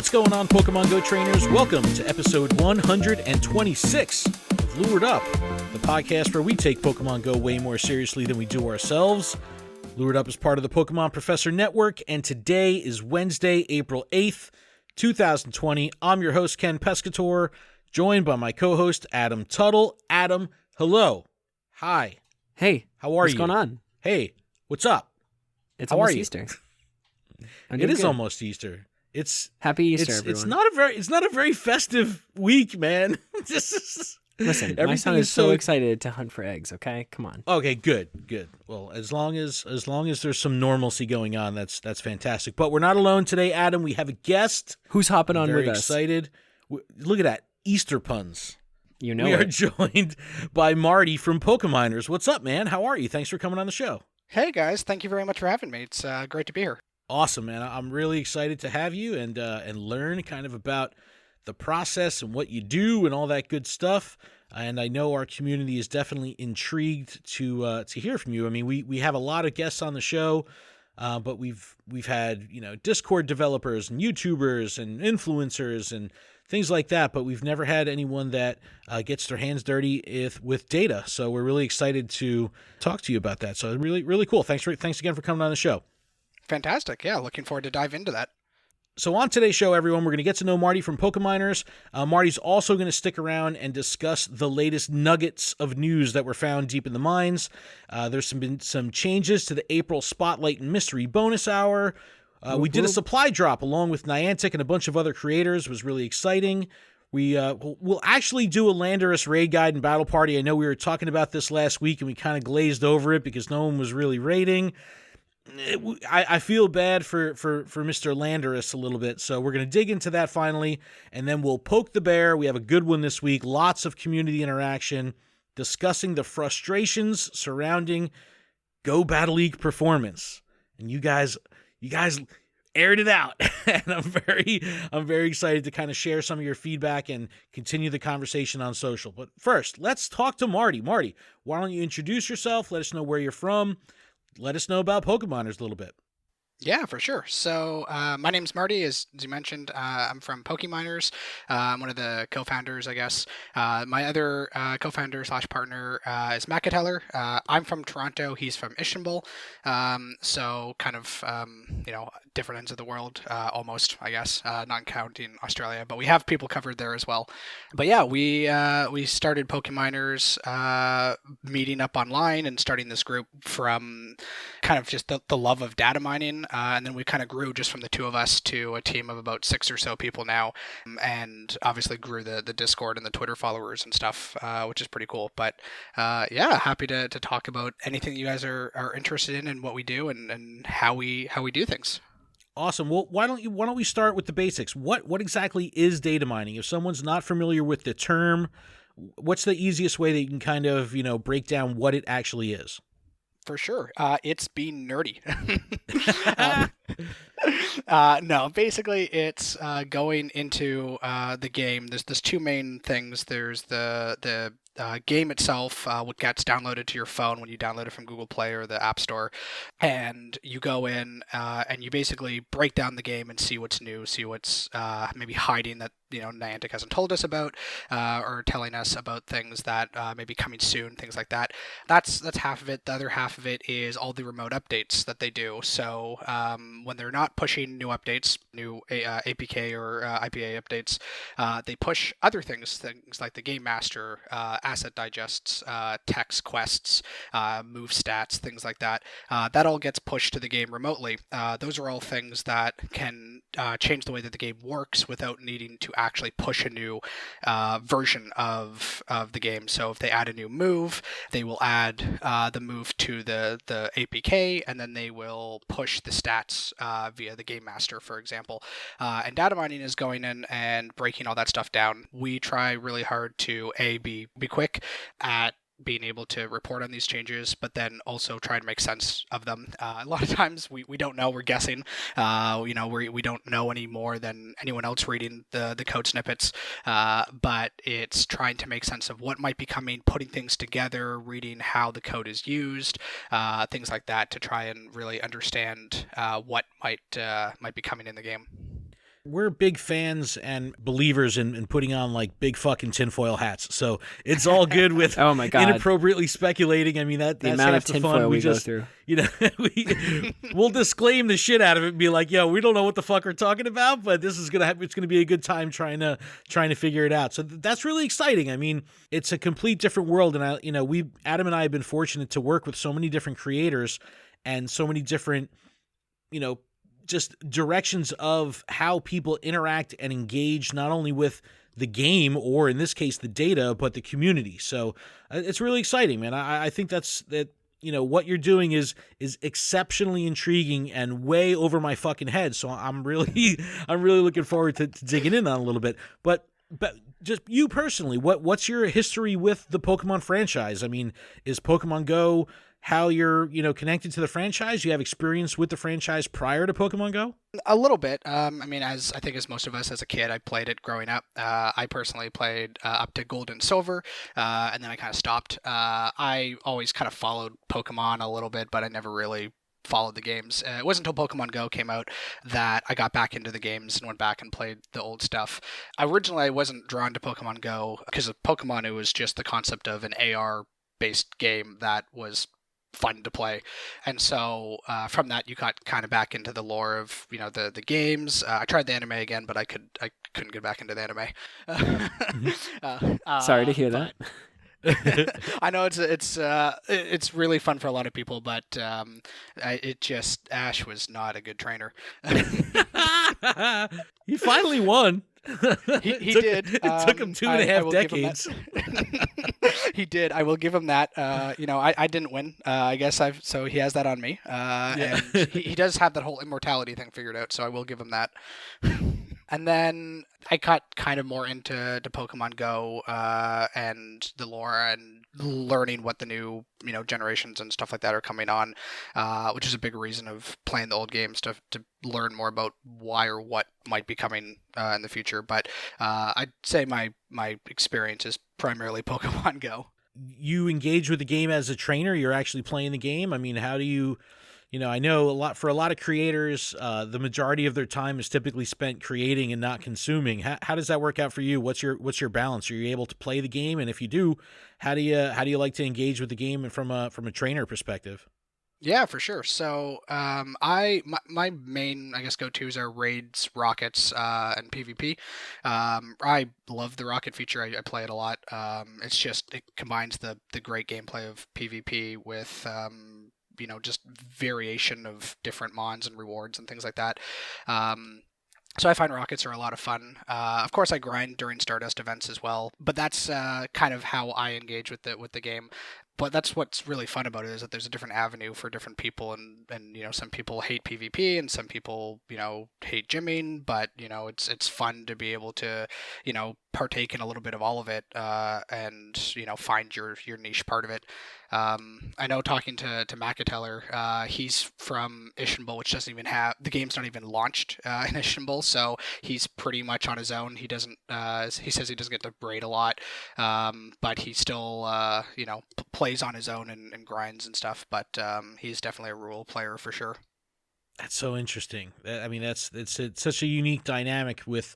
What's going on, Pokemon Go trainers? Welcome to episode 126 of Lured Up, the podcast where we take Pokemon Go way more seriously than we do ourselves. Lured Up is part of the Pokemon Professor Network, and today is Wednesday, April 8th, 2020. I'm your host, Ken Pescator, joined by my co-host, Adam Tuttle. Adam, hello. Hi. Hey. How are you? What's going on? Hey, what's up? It's How almost are you? Easter. It is almost Easter. Happy Easter, everyone. It's not a very festive week, man. Listen, my son is so excited to hunt for eggs, okay? Come on. Okay, good. Well, as long as there's some normalcy going on, that's fantastic. But we're not alone today, Adam. We have a guest. Who's hopping on with Very us? excited. Look at that. Easter puns. You know we it. are joined by Marty from PokeMiners. What's up, man? How are you? Thanks for coming on the show. Hey, guys. Thank you very much for having me. It's great to be here. Awesome, man. I'm really excited to have you and learn kind of about the process and what you do and all that good stuff. And I know our community is definitely intrigued to hear from you. I mean, we have a lot of guests on the show, but we've had, Discord developers and YouTubers and influencers and things like that, but we've never had anyone that gets their hands dirty with data. So we're really excited to talk to you about that. So really, really cool. Thanks again for coming on the show. Fantastic. Yeah, looking forward to dive into that. So on today's show, everyone, we're going to get to know Marty from PokeMiners. Marty's also going to stick around and discuss the latest nuggets of news that were found deep in the mines. There's been some changes to the April Spotlight and Mystery Bonus Hour. We did a supply drop along with Niantic and a bunch of other creators. It was really exciting. We'll actually do a Landorus raid guide and battle party. I know we were talking about this last week and we kind of glazed over it because no one was really raiding. I feel bad for Mr. Landorus a little bit, so we're going to dig into that finally, and then we'll poke the bear. We have a good one this week, lots of community interaction, discussing the frustrations surrounding Go Battle League performance, and you guys aired it out, and I'm very excited to kind of share some of your feedback and continue the conversation on social. But first, let's talk to Marty. Marty, why don't you introduce yourself, let us know where you're from, let us know about PokeMiners a little bit. Yeah, for sure. So my name's Marty, as you mentioned. I'm from PokeMiners. I'm one of the co-founders, I guess. My other co-founder / partner is Macateller. I'm from Toronto. He's from Istanbul. So kind of, different ends of the world, almost, I guess, not counting Australia. But we have people covered there as well. But yeah, we started PokeMiners meeting up online and starting this group from kind of just the love of data mining. And then we kind of grew just from the two of us to a team of about 6 or so people now, and obviously grew the Discord and the Twitter followers and stuff, which is pretty cool. But yeah, happy to talk about anything you guys are interested in and what we do and how we do things. Awesome. Well, why don't we start with the basics? What exactly is data mining? If someone's not familiar with the term, what's the easiest way that you can kind of break down what it actually is? For sure. It's being nerdy. No, basically it's going into the game. There's two main things. There's the game itself, what gets downloaded to your phone when you download it from Google Play or the App Store, and you go in and you basically break down the game and see what's new, see what's maybe hiding that Niantic hasn't told us about, or telling us about things that may be coming soon, things like that. That's half of it. The other half of it is all the remote updates that they do. So when they're not pushing new updates, new APK or IPA updates, they push other things like the Game Master, asset digests, text quests, move stats, things like that. That all gets pushed to the game remotely. Those are all things that can change the way that the game works without needing to actually push a new version of the game. So if they add a new move, they will add the move to the APK, and then they will push the stats via the Game Master, for example. And data mining is going in and breaking all that stuff down. We try really hard to be quick at being able to report on these changes, but then also try and make sense of them. A lot of times we don't know, we're guessing. We don't know any more than anyone else reading the code snippets, but it's trying to make sense of what might be coming, putting things together, reading how the code is used, things like that, to try and really understand what might be coming in the game. We're big fans and believers in putting on like big fucking tinfoil hats. So it's all good with oh my God. inappropriately speculating. I mean, that's the amount half of the fun. tinfoil we go through. You know, we'll disclaim the shit out of it and be like, yo, we don't know what the fuck we're talking about, but this is it's gonna be a good time trying to figure it out. So that's really exciting. I mean, it's a complete different world, and Adam and I have been fortunate to work with so many different creators and so many different, just directions of how people interact and engage not only with the game or in this case the data, but the community. So it's really exciting, man. I think that what you're doing is exceptionally intriguing and way over my fucking head. So I'm really looking forward to digging in on a little bit. But just you personally, what's your history with the Pokemon franchise? I mean, is Pokemon Go how you're, connected to the franchise? You have experience with the franchise prior to Pokemon Go? A little bit. I mean, as most of us as a kid, I played it growing up. I personally played up to Gold and Silver, and then I kind of stopped. I always kind of followed Pokemon a little bit, but I never really followed the games. It wasn't until Pokemon Go came out that I got back into the games and went back and played the old stuff. Originally, I wasn't drawn to Pokemon Go because of Pokemon. It was just the concept of an AR-based game that was fun to play, and so from that you got kind of back into the lore of the games. I tried the anime again, but I couldn't get back into the anime. Sorry to hear that. I know it's really fun for a lot of people, but Ash was not a good trainer. He finally won. He did. It took him 2.5 decades. He did. I will give him that. I didn't win. I guess so he has that on me. And he does have that whole immortality thing figured out, so I will give him that. And then I got kind of more into Pokemon Go and the lore and learning what the new generations and stuff like that are coming on, which is a big reason of playing the old games to learn more about why or what might be coming in the future. But I'd say my experience is primarily Pokemon Go. You engage with the game as a trainer. You're actually playing the game. I mean, how do you? I know for a lot of creators, the majority of their time is typically spent creating and not consuming. How does that work out for you? What's your balance? Are you able to play the game? And if you do, how do you like to engage with the game from a trainer perspective? Yeah, for sure. So my main, I guess, go-tos are raids, rockets, and PvP. I love the rocket feature. I play it a lot. It combines the great gameplay of PvP with just variation of different mons and rewards and things like that. So I find rockets are a lot of fun. Of course, I grind during Stardust events as well, but that's kind of how I engage with the game. But that's what's really fun about it, is that there's a different avenue for different people, and some people hate PvP and some people hate gymming, but it's fun to be able to partake in a little bit of all of it, and find your niche part of it. I know, talking to Macateller, he's from Ishinbul, which doesn't even have, the game's not even launched in Ishinbul, so he's pretty much on his own. He doesn't he says he doesn't get to braid a lot, but he still plays on his own and grinds and stuff, but he's definitely a rural player for sure. That's so interesting. I mean, it's such a unique dynamic with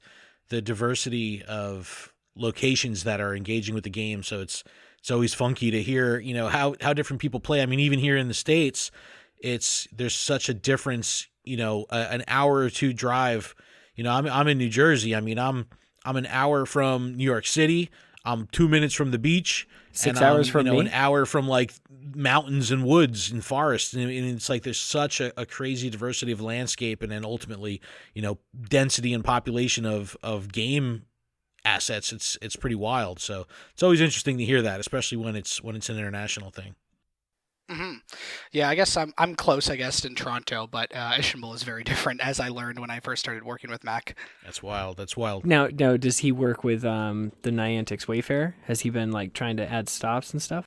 the diversity of locations that are engaging with the game. So it's always funky to hear, how different people play. I mean, even here in the States, there's such a difference, an hour or two drive. I'm in New Jersey. I mean, I'm an hour from New York City. I'm 2 minutes from the beach. 6 hours from me. An hour from like mountains and woods and forests. And it's like there's such a crazy diversity of landscape, and then ultimately, density and population of game assets. It's pretty wild. So it's always interesting to hear that, especially when it's an international thing. Mm-hmm. Yeah, I guess I'm close, I guess, in Toronto, but Ishinbul is very different, as I learned when I first started working with Mac. That's wild. Now, does he work with the Niantic's Wayfair? Has he been trying to add stops and stuff?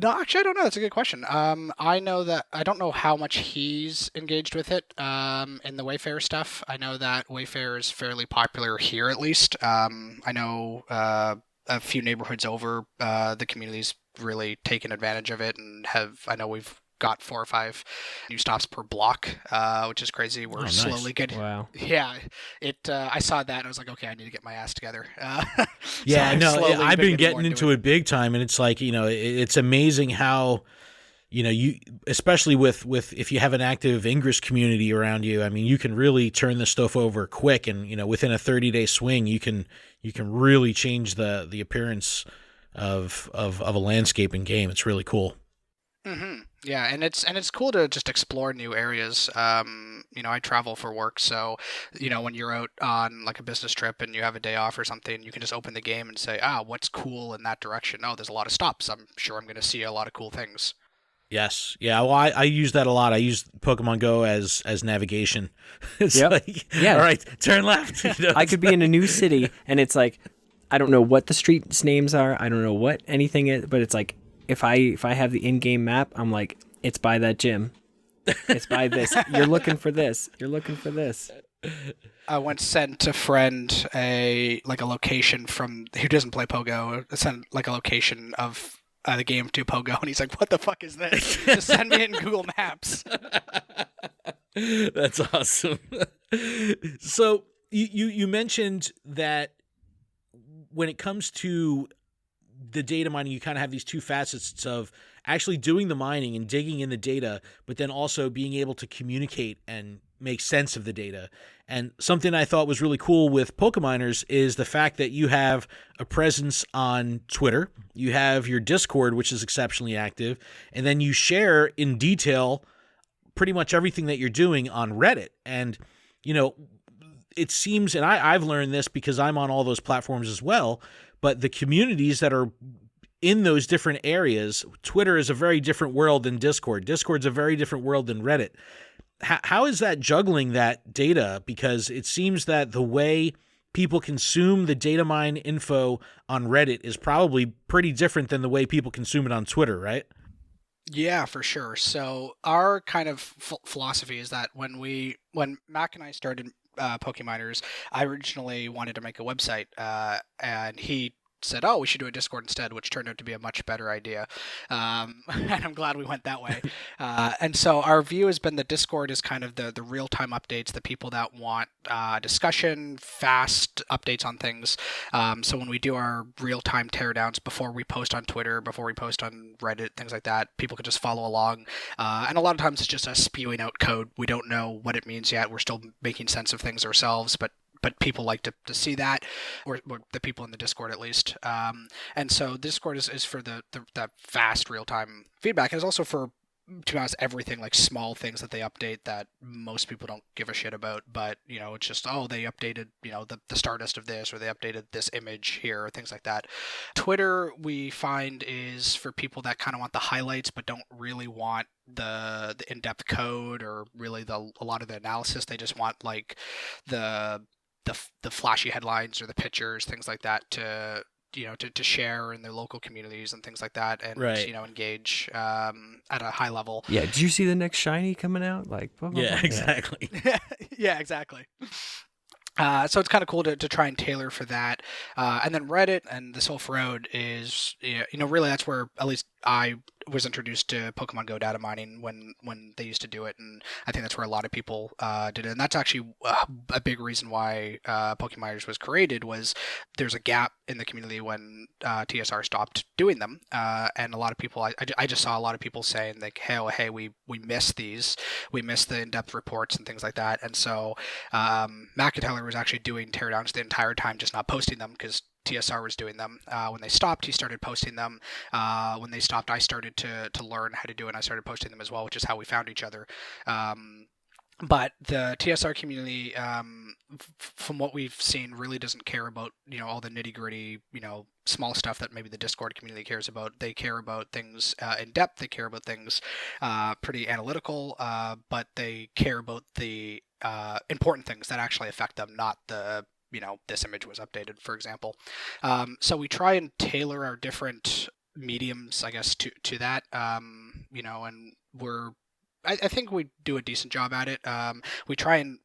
No, actually, I don't know. That's a good question. I know that I don't know how much he's engaged with it in the Wayfair stuff. I know that Wayfair is fairly popular here, at least. I know a few neighborhoods over, the community's really taken advantage of it, and I know we've got 4 or 5 new stops per block, which is crazy. We're slowly getting. Wow. Yeah, I saw that and I was like, okay, I need to get my ass together. Yeah, no, I've been getting into it. it big time, and it's like, it's amazing how, you, especially with if you have an active Ingress community around you, I mean, you can really turn this stuff over quick, and within a 30-day swing, you can really change the appearance of a landscaping game. It's really cool. Mm-hmm. Yeah, and it's cool to just explore new areas. I travel for work, so when you're out on like a business trip and you have a day off or something, you can just open the game and say, what's cool in that direction? Oh, there's a lot of stops. I'm sure I'm going to see a lot of cool things. Yes. Yeah. Well, I use that a lot. I use Pokemon Go as navigation. It's like, all right, turn left. I could be in a new city, and it's like, I don't know what the streets names are. I don't know what anything is, but it's like, if I have the in-game map, I'm like, it's by that gym. It's by this. You're looking for this. You're looking for this. I once sent a friend a location from who doesn't play Pogo. I sent like a location of the game to Pogo, and he's like, "What the fuck is this? Just send me it in Google Maps." That's awesome. So you mentioned that when it comes to the data mining, you kind of have these two facets of actually doing the mining and digging in the data, but then also being able to communicate and make sense of the data. And something I thought was really cool with PokeMiners is the fact that you have a presence on Twitter, you have your Discord, which is exceptionally active, and then you share in detail pretty much everything that you're doing on Reddit. And, it seems, and I've learned this because I'm on all those platforms as well, but the communities that are in those different areas, Twitter is a very different world than Discord. Discord's a very different world than Reddit. How is that juggling that data? Because it seems that the way people consume the data mine info on Reddit is probably pretty different than the way people consume it on Twitter, right? Yeah, for sure. So our kind of philosophy is that when Mac and I started PokeMiners, I originally wanted to make a website, and he said, "Oh, we should do a Discord instead," which turned out to be a much better idea. And I'm glad we went that way. And so our view has been that Discord is kind of the real-time updates, the people that want discussion, fast updates on things. So when we do our real-time teardowns before we post on Twitter, before we post on Reddit, things like that, people can just follow along. And a lot of times it's just us spewing out code. We don't know what it means yet. We're still making sense of things ourselves, but people like to see that, or the people in the Discord at least. And so Discord is for the fast real-time feedback, and it's also for, to be honest, everything, like small things that they update that most people don't give a shit about, but it's just, they updated the Stardust of this, or they updated this image here, or things like that. Twitter, we find, is for people that kind of want the highlights but don't really want the in-depth code, or really a lot of the analysis. They just want like the flashy headlines or the pictures, things like that, to share in their local communities and things like that, and right. Engage at a high level. Yeah, did you see the next shiny coming out? Like, blah, blah, yeah, blah. exactly. Yeah, exactly. So it's kind of cool to try and tailor for that. And then Reddit and this whole LURED is, really that's where at least I was introduced to Pokemon Go data mining when they used to do it, and I think that's where a lot of people did it. And that's actually a big reason why PokeMiners was created. Was there's a gap in the community when TSR stopped doing them, and a lot of people, I just saw a lot of people saying like, hey, we miss these, we miss the in-depth reports and things like that. And so McIntyre was actually doing teardowns the entire time, just not posting them because TSR was doing them. When they stopped, he started posting them. When they stopped, I started to learn how to do it, and I started posting them as well, which is how we found each other. But the TSR community, from what we've seen, really doesn't care about all the nitty gritty, small stuff that maybe the Discord community cares about. They care about things in depth. They care about things pretty analytical, but they care about the important things that actually affect them, not the this image was updated, for example. So we try and tailor our different mediums, I guess, to that, and I think we do a decent job at it. We try and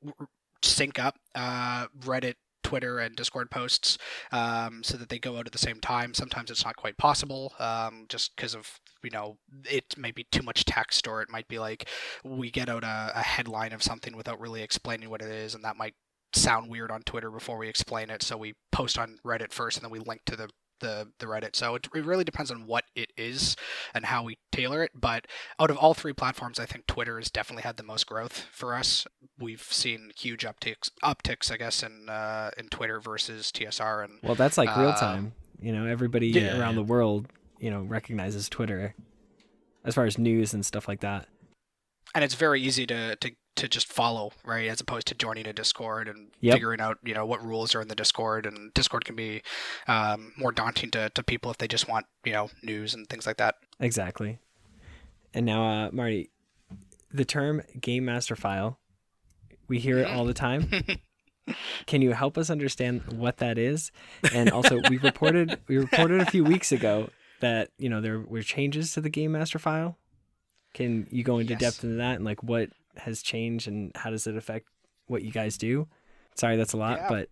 sync up Reddit Twitter and Discord posts, so that they go out at the same time. Sometimes it's not quite possible, just because of, it may be too much text, or it might be like we get out a headline of something without really explaining what it is, and that might sound weird on Twitter before we explain it, so we post on Reddit first and then we link to the Reddit. So it really depends on what it is and how we tailor it. But out of all three platforms, I think Twitter has definitely had the most growth for us. We've seen huge upticks, I guess, in Twitter versus TSR. And well, that's like real time. Everybody around the world, recognizes Twitter as far as news and stuff like that. And it's very easy to just follow, right, as opposed to joining a Discord and figuring out, what rules are in the Discord. And Discord can be more daunting to people if they just want, news and things like that. Exactly. And now, Marty, the term Game Master File, we hear it all the time. Can you help us understand what that is? And also, we reported a few weeks ago that, there were changes to the Game Master File. Can you go into depth into that and like what has changed and how does it affect what you guys do? Sorry, that's a lot, but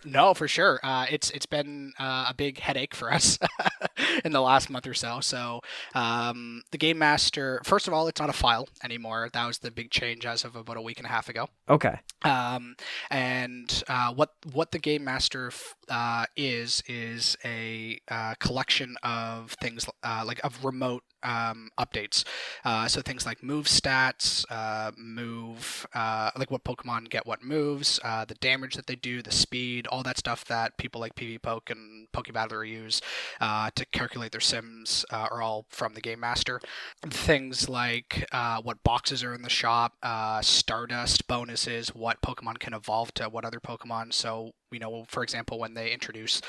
no, for sure. It's been a big headache for us in the last month or so. So the Game Master, first of all, it's not a file anymore. That was the big change as of about a week and a half ago. Okay. And what the Game Master is a collection of things like of remote updates. So things like move stats, like what Pokemon get what moves, the damage that they do, the speed, all that stuff that people like PvPoke and PokeBattler use to calculate their sims are all from the Game Master. Things like what boxes are in the shop, Stardust bonuses, what Pokemon can evolve to what other Pokemon. So, for example, when they introduce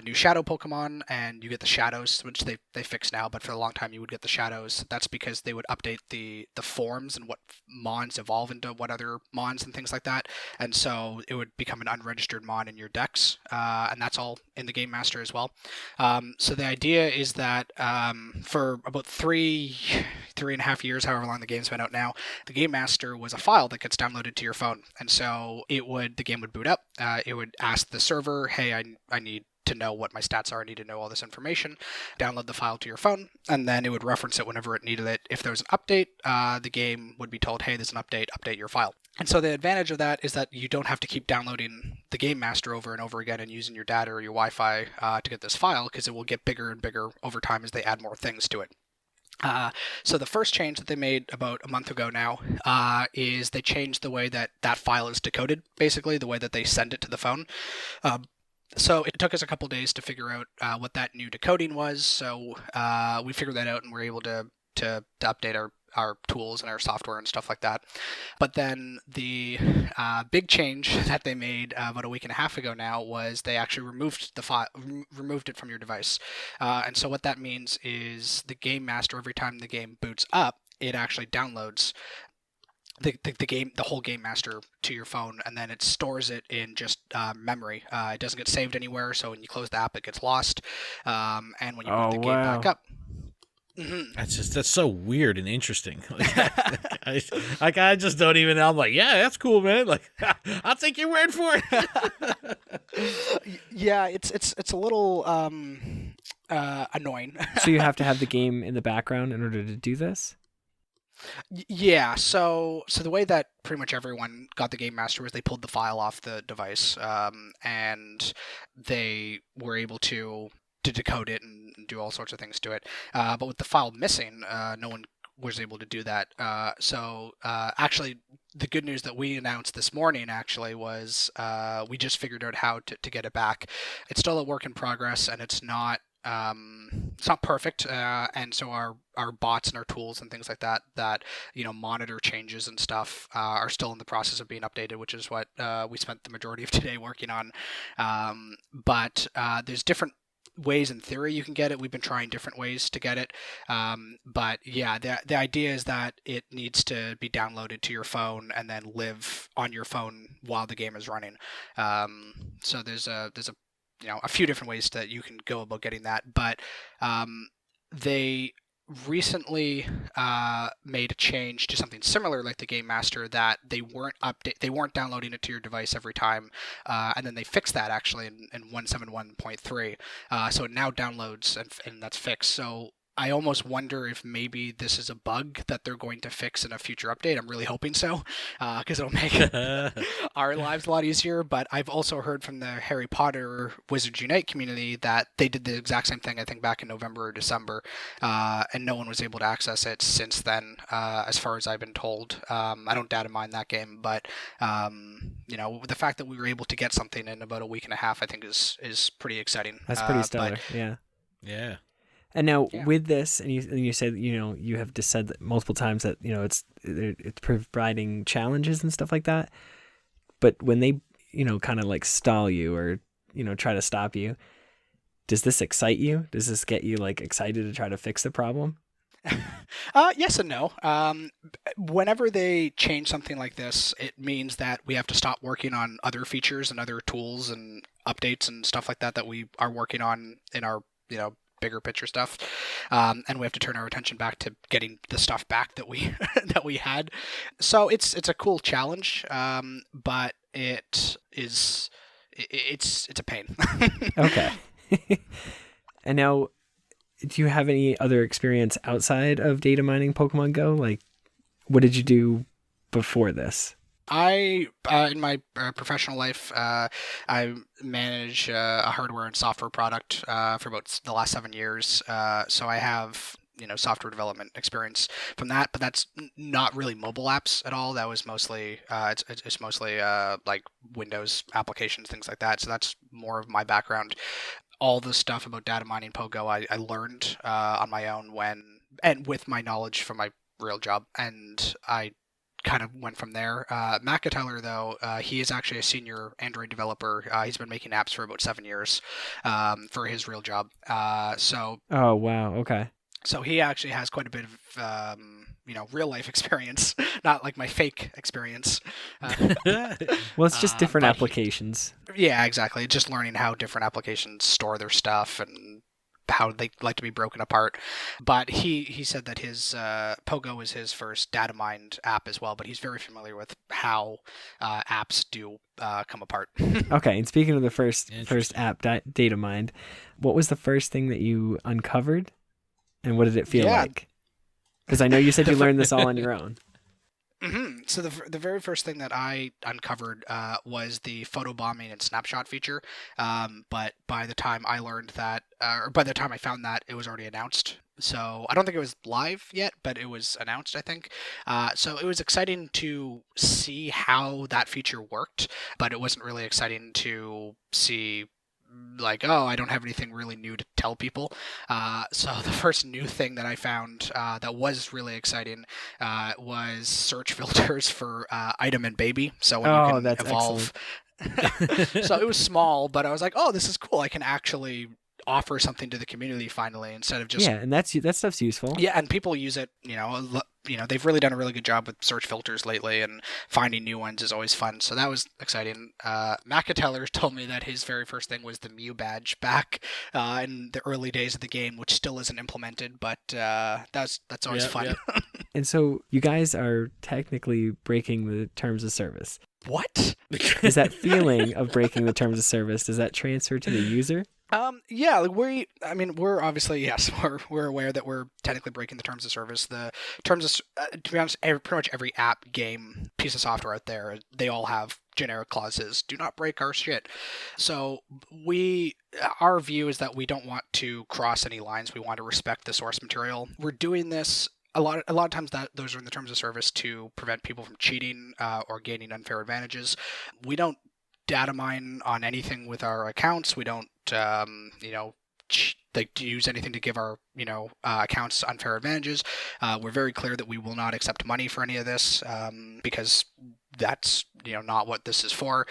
new Shadow Pokemon and you get the Shadows, which they fix now, but for a long time you would get the Shadows. That's because they would update the forms and what Mons evolve into what other Mons and things like that. And so it would become an unregistered Mon in your decks, and that's all in the Game Master as well. So the idea is that for about three and a half years, however long the game's been out now, the Game Master was a file that gets downloaded to your phone. And so the game would boot up. It would ask the server, hey, I need to know what my stats are. I need to know all this information. Download the file to your phone, and then it would reference it whenever it needed it. If there was an update, the game would be told, hey, there's an update your file. And so the advantage of that is that you don't have to keep downloading the Game Master over and over again and using your data or your Wi-Fi to get this file, because it will get bigger and bigger over time as they add more things to it. So the first change that they made about a month ago now is they changed the way that file is decoded, basically, the way that they send it to the phone. So it took us a couple days to figure out what that new decoding was. So we figured that out and we're able to update our tools and our software and stuff like that. But then the big change that they made about a week and a half ago now was they actually removed the file, removed it from your device. And so what that means is the Game Master, every time the game boots up, it actually downloads the whole Game Master to your phone, and then it stores it in just memory. It doesn't get saved anywhere, so when you close the app, it gets lost. And when you boot the game back up. Mm-hmm. That's so weird and interesting. I just don't even. I'm like, yeah, that's cool, man. Like, I'll take your word for it. Yeah, it's a little annoying. So you have to have the game in the background in order to do this? Yeah, so the way that pretty much everyone got the Game Master was they pulled the file off the device, and they were able to decode it and do all sorts of things to it. But with the file missing, no one was able to do that. So actually, the good news that we announced this morning actually was we just figured out how to get it back. It's still a work in progress, and it's not perfect, and so our bots and our tools and things like that monitor changes and stuff are still in the process of being updated, which is what we spent the majority of today working on. But there's different ways in theory you can get it. We've been trying different ways to get it, but yeah, the idea is that it needs to be downloaded to your phone and then live on your phone while the game is running. So there's a few different ways that you can go about getting that, but they recently made a change to something similar like the Game Master, that they weren't downloading it to your device every time, and then they fixed that actually in 171.3. So it now downloads, and that's fixed. So I almost wonder if maybe this is a bug that they're going to fix in a future update. I'm really hoping so, because it'll make our lives a lot easier. But I've also heard from the Harry Potter Wizards Unite community that they did the exact same thing, I think back in November or December, and no one was able to access it since then, as far as I've been told. I don't data mine that game, but the fact that we were able to get something in about a week and a half, I think is pretty exciting. That's pretty stellar. Yeah. Yeah. And now with this, and you said, you have just said that multiple times that, it's providing challenges and stuff like that. But when they, kind of like stall you or, try to stop you, does this excite you? Does this get you like excited to try to fix the problem? Yes and no. Whenever they change something like this, it means that we have to stop working on other features and other tools and updates and stuff like that we are working on in our, bigger picture stuff, and we have to turn our attention back to getting the stuff back that we that we had. So it's a cool challenge, but it's a pain. Okay. And now, do you have any other experience outside of data mining Pokemon Go? Like, what did you do before this? I, in my professional life, I manage a hardware and software product for about the last 7 years. So I have, software development experience from that, but that's not really mobile apps at all. That was mostly, it's mostly like Windows applications, things like that. So that's more of my background. All the stuff about data mining PokeGo, I learned on my own and with my knowledge from my real job, and I kind of went from there. Matt Tyler, though, he is actually a senior Android developer. He's been making apps for about 7 years for his real job. Oh, wow. Okay. So he actually has quite a bit of, real life experience, not like my fake experience. Well, it's just different applications. Yeah, exactly. Just learning how different applications store their stuff and how they like to be broken apart. But he said that his Pogo is his first data mined app as well, but he's very familiar with how apps do come apart. Okay, and speaking of the first app data mined, what was the first thing that you uncovered, and what did it feel like? Because I know you said you learned this all on your own. Mm-hmm. So the very first thing that I uncovered was the photo bombing and snapshot feature. But by the time I learned that, or by the time I found that, it was already announced. So I don't think it was live yet, but it was announced, I think. So it was exciting to see how that feature worked, but it wasn't really exciting to see like, oh, I don't have anything really new to tell people. So the first new thing that I found that was really exciting was search filters for item and baby. So when you can that's evolve. So it was small, but I was like, oh, this is cool. I can actually offer something to the community finally, instead of just and that stuff's useful. Yeah, and people use it. They've really done a really good job with search filters lately, and finding new ones is always fun. So that was exciting. Macateller told me that his very first thing was the Mew badge back in the early days of the game, which still isn't implemented, but that's always fun. Yeah. And so you guys are technically breaking the terms of service. What? Is that feeling of breaking the terms of service, does that transfer to the user? Yeah, we're obviously, yes, we're aware that we're technically breaking the terms of service. The terms of, to be honest, pretty much every app, game, piece of software out there, they all have generic clauses. Do not break our shit. So our view is that we don't want to cross any lines. We want to respect the source material. We're doing this. A lot of times that those are in the terms of service to prevent people from cheating or gaining unfair advantages. We don't data mine on anything with our accounts. We don't use anything to give our accounts unfair advantages. We're very clear that we will not accept money for any of this because that's not what this is for.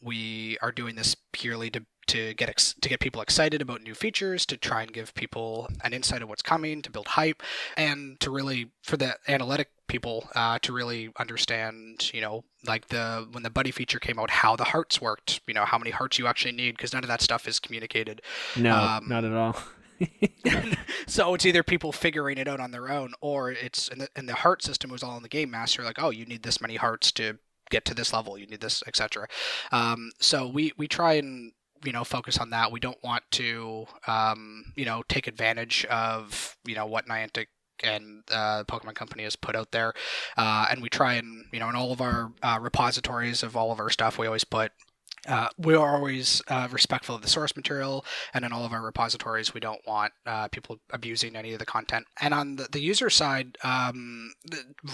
We are doing this purely to get people excited about new features, to try and give people an insight of what's coming, to build hype, and to really, for the analytic people, to really understand, like when the buddy feature came out, how the hearts worked, how many hearts you actually need, because none of that stuff is communicated. No, not at all. So it's either people figuring it out on their own, or it's and the heart system was all in the game master. Like, oh, you need this many hearts to get to this level. You need this, etc. So we try and focus on that. We don't want to take advantage of what Niantic and the Pokemon Company has put out there, and we try and in all of our repositories of all of our stuff, we always put. We are always respectful of the source material, and in all of our repositories, we don't want people abusing any of the content. And on the user side,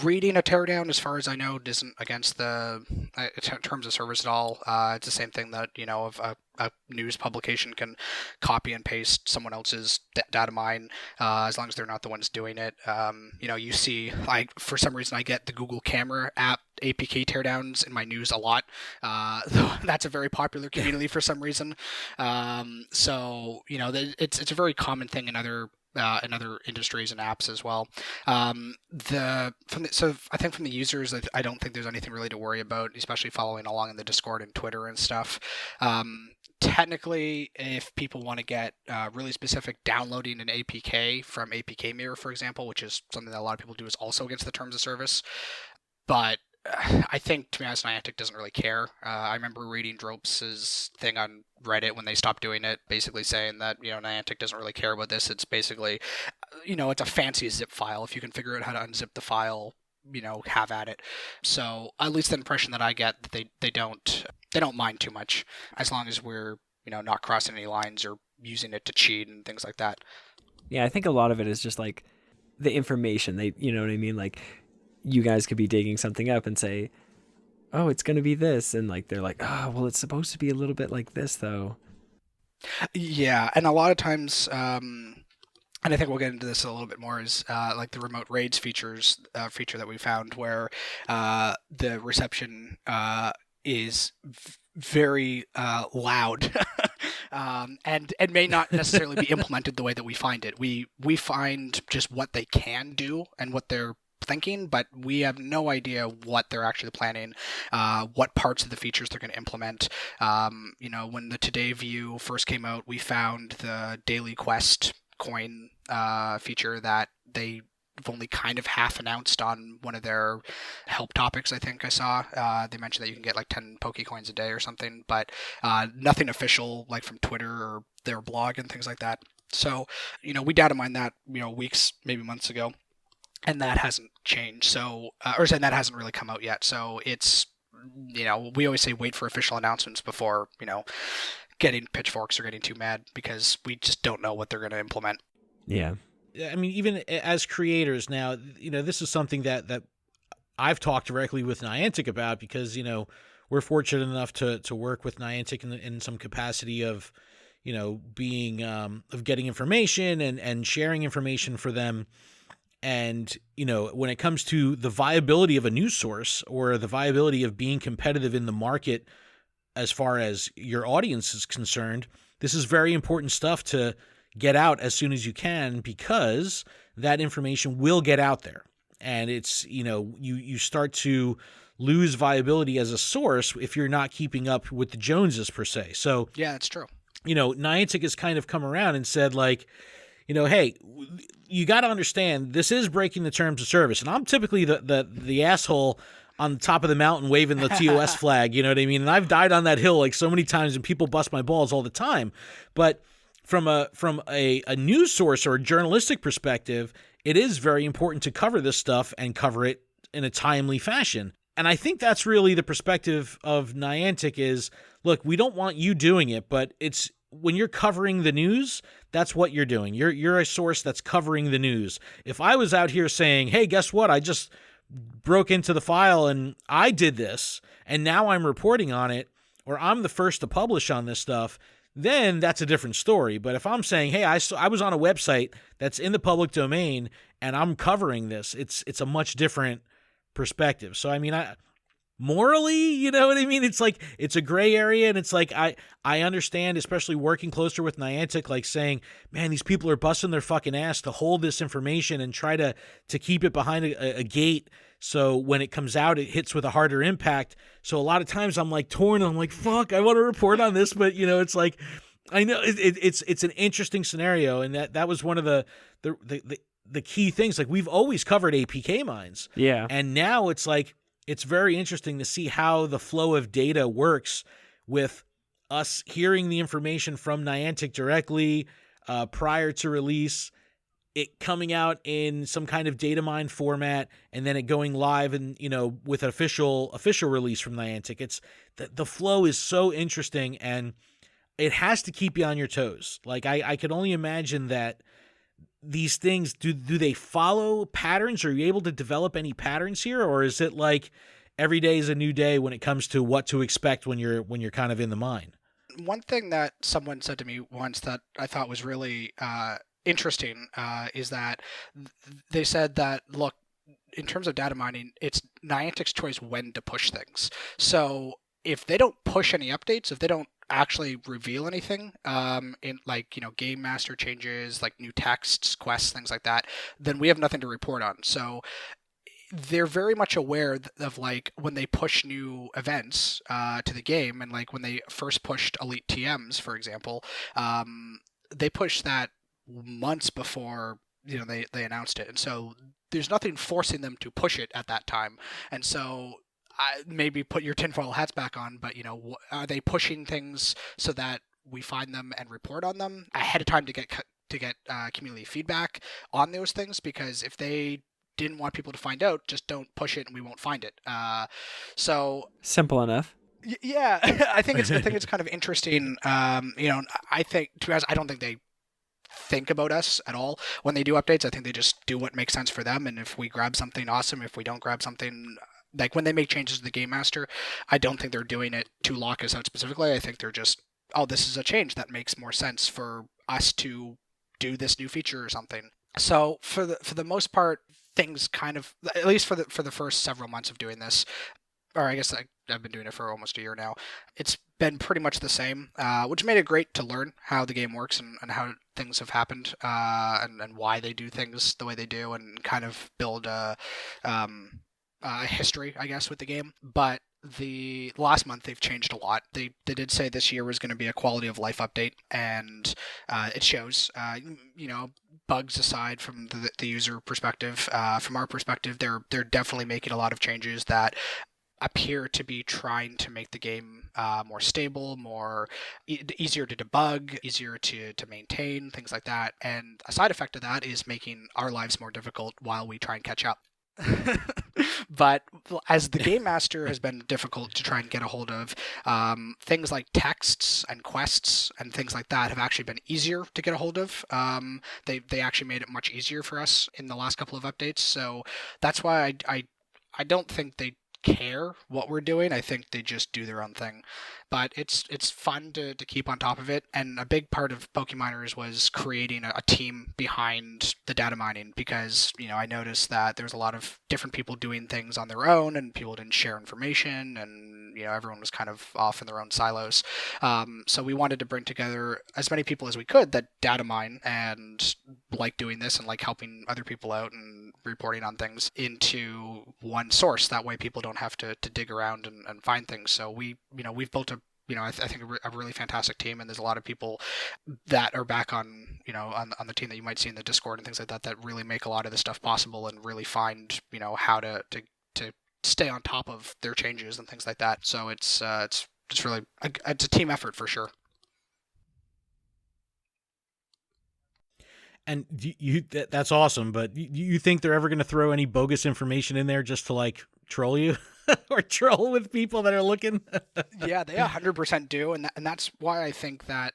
reading a teardown, as far as I know, isn't against the terms of service at all. It's the same thing that of a news publication can copy and paste someone else's data mine, as long as they're not the ones doing it. You see, for some reason, I get the Google Camera app APK teardowns in my news a lot. That's a very popular community for some reason. So it's a very common thing in other industries and apps as well. So I think from the users, I don't think there's anything really to worry about, especially following along in the Discord and Twitter and stuff. Technically, if people want to get really specific, downloading an APK from APK Mirror, for example, which is something that a lot of people do, is also against the terms of service. But I think, to be honest, Niantic doesn't really care. I remember reading Dropes' thing on Reddit when they stopped doing it, basically saying that Niantic doesn't really care about this. It's basically, it's a fancy zip file. If you can figure out how to unzip the file, have at it. So at least the impression that I get, that they don't mind too much, as long as we're not crossing any lines or using it to cheat and things like that. Yeah, I think a lot of it is just like the information. They, you know what I mean? Like, you guys could be digging something up and say, oh, it's going to be this. And like, they're like, oh, well, it's supposed to be a little bit like this though. Yeah. And a lot of times, and I think we'll get into this a little bit more, is like the remote raids feature that we found, where the reception is very loud and may not necessarily be implemented the way that we find it. We find just what they can do and what they're thinking, but we have no idea what they're actually planning, what parts of the features they're going to implement. When the Today View first came out, we found the Daily Quest coin feature that they've only kind of half announced on one of their help topics. I think I saw they mentioned that you can get like 10 Pokecoins a day or something, but nothing official like from Twitter or their blog and things like that. So we data mined that weeks, maybe months ago, and that hasn't changed. So that hasn't really come out yet. So it's we always say wait for official announcements before getting pitchforks or getting too mad, because we just don't know what they're going to implement. Yeah. I mean, even as creators now, this is something that I've talked directly with Niantic about, because, we're fortunate enough to work with Niantic in some capacity of, being, of getting information and sharing information for them. And, when it comes to the viability of a news source, or the viability of being competitive in the market, as far as your audience is concerned, this is very important stuff to get out as soon as you can, because that information will get out there. And it's, you start to lose viability as a source if you're not keeping up with the Joneses per se. So yeah, that's true. Niantic has kind of come around and said, like, hey, you got to understand, this is breaking the terms of service. And I'm typically the asshole on the top of the mountain waving the TOS flag, you know what I mean? And I've died on that hill like so many times, and people bust my balls all the time. But from a news source or a journalistic perspective, it is very important to cover this stuff and cover it in a timely fashion. And I think that's really the perspective of Niantic is, look, we don't want you doing it, but it's when you're covering the news, that's what you're doing. You're a source that's covering the news. If I was out here saying, hey, guess what? I just broke into the file and I did this, and now I'm reporting on it, or I'm the first to publish on this stuff, then that's a different story. But if I'm saying, hey, I was on a website that's in the public domain and I'm covering this, it's a much different perspective. So, I mean, morally, you know what I mean? It's like, it's a gray area, and it's like, I understand, especially working closer with Niantic, like saying, man, these people are busting their fucking ass to hold this information and try to keep it behind a gate. So when it comes out, it hits with a harder impact. So a lot of times I'm like torn, and I'm like, fuck, I want to report on this. But, it's like, I know it's an interesting scenario, and that was one of the key things. Like, we've always covered APK mines, Yeah. and now it's like it's very interesting to see how the flow of data works with us hearing the information from Niantic directly prior to release, it coming out in some kind of data mine format, and then it going live and with an official release from Niantic. It's the flow is so interesting, and it has to keep you on your toes. Like, I could only imagine that these things, do they follow patterns? Are you able to develop any patterns here, or is it like every day is a new day when it comes to what to expect when you're kind of in the mine? One thing that someone said to me once that I thought was really interesting is that they said that, look, in terms of data mining, it's Niantic's choice when to push things. So if they don't push any updates, if they don't actually reveal anything in game master changes, like new texts, quests, things like that, then we have nothing to report on. So they're very much aware of like when they push new events to the game, and like when they first pushed Elite TMs, for example, they pushed that months before they announced it, and so there's nothing forcing them to push it at that time. And so maybe put your tinfoil hats back on, but are they pushing things so that we find them and report on them ahead of time to get community feedback on those things? Because if they didn't want people to find out, just don't push it and we won't find it. So simple enough. Yeah, I think it's kind of interesting. I think, to be honest, I don't think they think about us at all when they do updates. I think they just do what makes sense for them, and if we grab something, awesome. If we don't grab something, like when they make changes to the Game Master, I don't think they're doing it to lock us out specifically. I think they're just, oh, this is a change that makes more sense for us to do this new feature or something. So for the most part, things kind of, at least for the first several months of doing this, or I guess I've been doing it for almost a year now, it's been pretty much the same, which made it great to learn how the game works and how things have happened, and why they do things the way they do, and kind of build a history, I guess, with the game. But the last month they've changed a lot. They did say this year was going to be a quality of life update, and it shows. Bugs aside from the user perspective, from our perspective, they're definitely making a lot of changes that appear to be trying to make the game more stable, more easier to debug, easier to maintain, things like that. And a side effect of that is making our lives more difficult while we try and catch up. But as the Game Master has been difficult to try and get a hold of, things like texts and quests and things like that have actually been easier to get a hold of. They actually made it much easier for us in the last couple of updates. So that's why I don't think they care what we're doing. I think they just do their own thing. But it's fun to keep on top of it, and a big part of PokeMiners was creating a team behind the data mining, because I noticed that there's a lot of different people doing things on their own, and people didn't share information, and everyone was kind of off in their own silos. So we wanted to bring together as many people as we could that data mine and like doing this and like helping other people out and reporting on things into one source. That way people don't have to dig around and find things. So we've built I think a really fantastic team, and there's a lot of people that are back on on the team that you might see in the Discord and things like that that really make a lot of this stuff possible and really find how to stay on top of their changes and things like that. So it's really it's a team effort for sure. And that's awesome, but you think they're ever going to throw any bogus information in there just to like troll you or troll with people that are looking? Yeah, they 100% do, and that's why I think that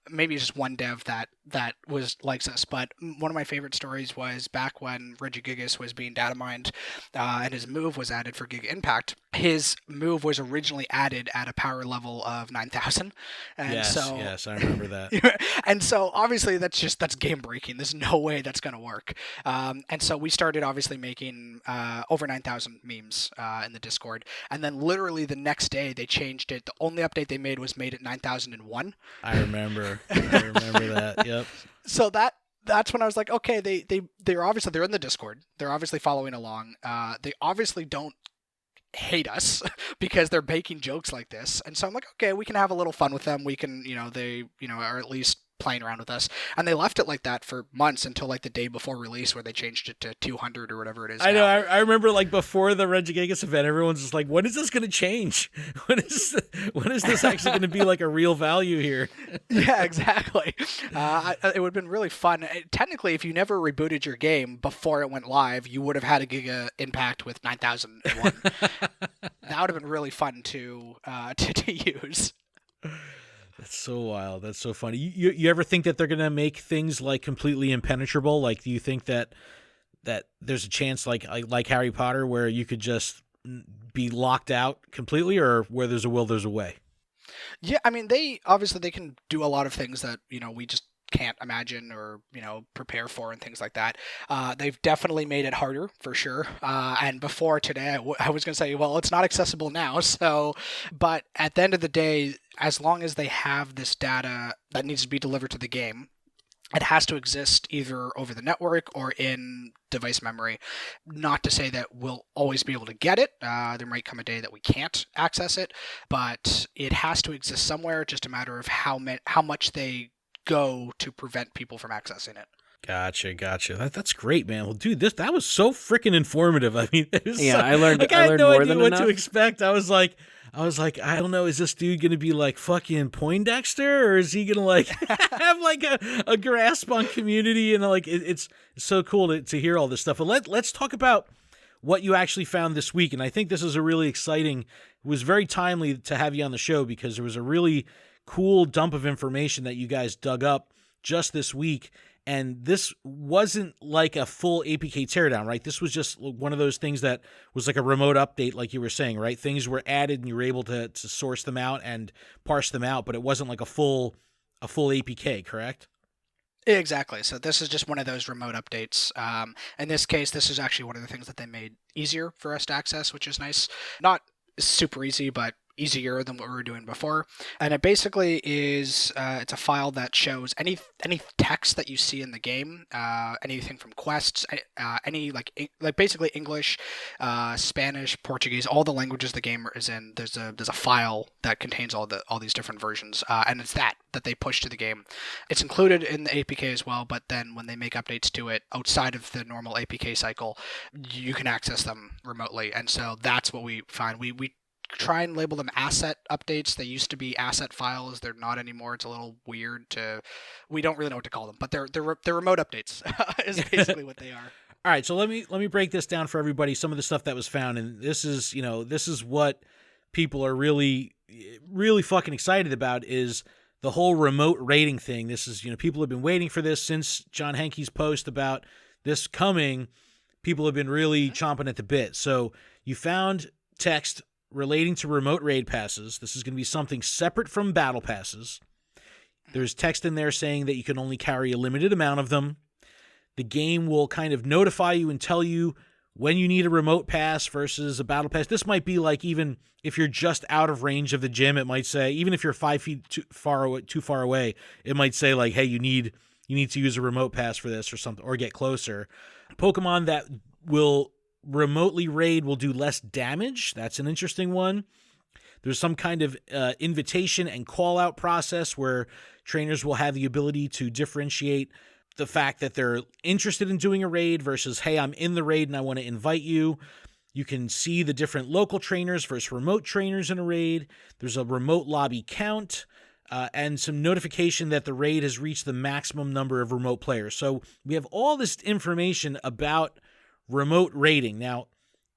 maybe it's just one dev that was likes us, but one of my favorite stories was back when Regigigas was being data mined, and his move was added for Giga Impact. His move was originally added at a power level of 9,000, and yes, I remember that. And so obviously that's game breaking. There's no way that's going to work. And so we started obviously making over 9,000 memes in the Discord, and then literally the next day they changed it. The only update they made was made at 9,001. I remember that. Yep. So that's when I was like, okay, they're in the Discord. They're obviously following along. They obviously don't hate us because they're making jokes like this. And so I'm like, okay, we can have a little fun with them. We can, they, are at least playing around with us. And they left it like that for months until like the day before release where they changed it to 200 or whatever it is. I know. I remember like before the Regigigas event, everyone's just like, when is this going to change? When is this actually going to be like a real value here? Yeah, exactly. It would have been really fun. Technically, if you never rebooted your game before it went live, you would have had a Giga Impact with 9001. That would have been really fun to use. That's so wild. That's so funny. You ever think that they're going to make things like completely impenetrable? Like, do you think that there's a chance like Harry Potter where you could just be locked out completely, or where there's a will, there's a way? Yeah, I mean, they can do a lot of things that, we just can't imagine or, prepare for and things like that. They've definitely made it harder for sure. And before today, I was going to say, well, it's not accessible now. So, but at the end of the day, as long as they have this data that needs to be delivered to the game, it has to exist either over the network or in device memory. Not to say that we'll always be able to get it. There might come a day that we can't access it, but it has to exist somewhere. Just a matter of how much they go to prevent people from accessing it. Gotcha. That's great, man. Well, dude, that was so freaking informative. I mean, I learned. Like, I had no more idea than what enough. to expect. I was like, I don't know. Is this dude gonna be like fucking Poindexter, or is he gonna like have like a grasp on community? And like, it's so cool to hear all this stuff. But let's talk about what you actually found this week. And I think this is a really exciting. It was very timely to have you on the show because there was a really cool dump of information that you guys dug up just this week. And this wasn't like a full APK teardown, right? This was just one of those things that was like a remote update, like you were saying, right? Things were added and you were able to source them out and parse them out, but it wasn't like a full APK, correct? Exactly. So this is just one of those remote updates. In this case, this is actually one of the things that they made easier for us to access, which is nice. Not super easy, but easier than what we were doing before. And it basically is it's a file that shows any text that you see in the game, anything from quests, any like basically English, Spanish, Portuguese, all the languages the game is in. There's a file that contains all these different versions, and it's that they push to the game. It's included in the APK as well, but then when they make updates to it outside of the normal APK cycle, you can access them remotely. And so that's what we find. We try and label them asset updates. They used to be asset files. They're not anymore. It's a little weird we don't really know what to call them, but they're remote updates is basically what they are. All right, so let me break this down for everybody. Some of the stuff that was found, and this is what people are really fucking excited about is the whole remote rating thing. This is, people have been waiting for this since John Henke's post about this coming. People have been really chomping at the bit. So you found text relating to remote raid passes. This is going to be something separate from battle passes. There's text in there saying that you can only carry a limited amount of them. The game will kind of notify you and tell you when you need a remote pass versus a battle pass. This might be like, even if you're just out of range of the gym, it might say, even if you're 5 feet too far away, it might say like, hey, you need to use a remote pass for this or something, or get closer. Pokemon that will remotely raid will do less damage. That's an interesting one. There's some kind of invitation and call out process where trainers will have the ability to differentiate the fact that they're interested in doing a raid versus, hey, I'm in the raid and I want to invite you. You can see the different local trainers versus remote trainers in a raid. There's a remote lobby count and some notification that the raid has reached the maximum number of remote players. So we have all this information about remote raiding. Now,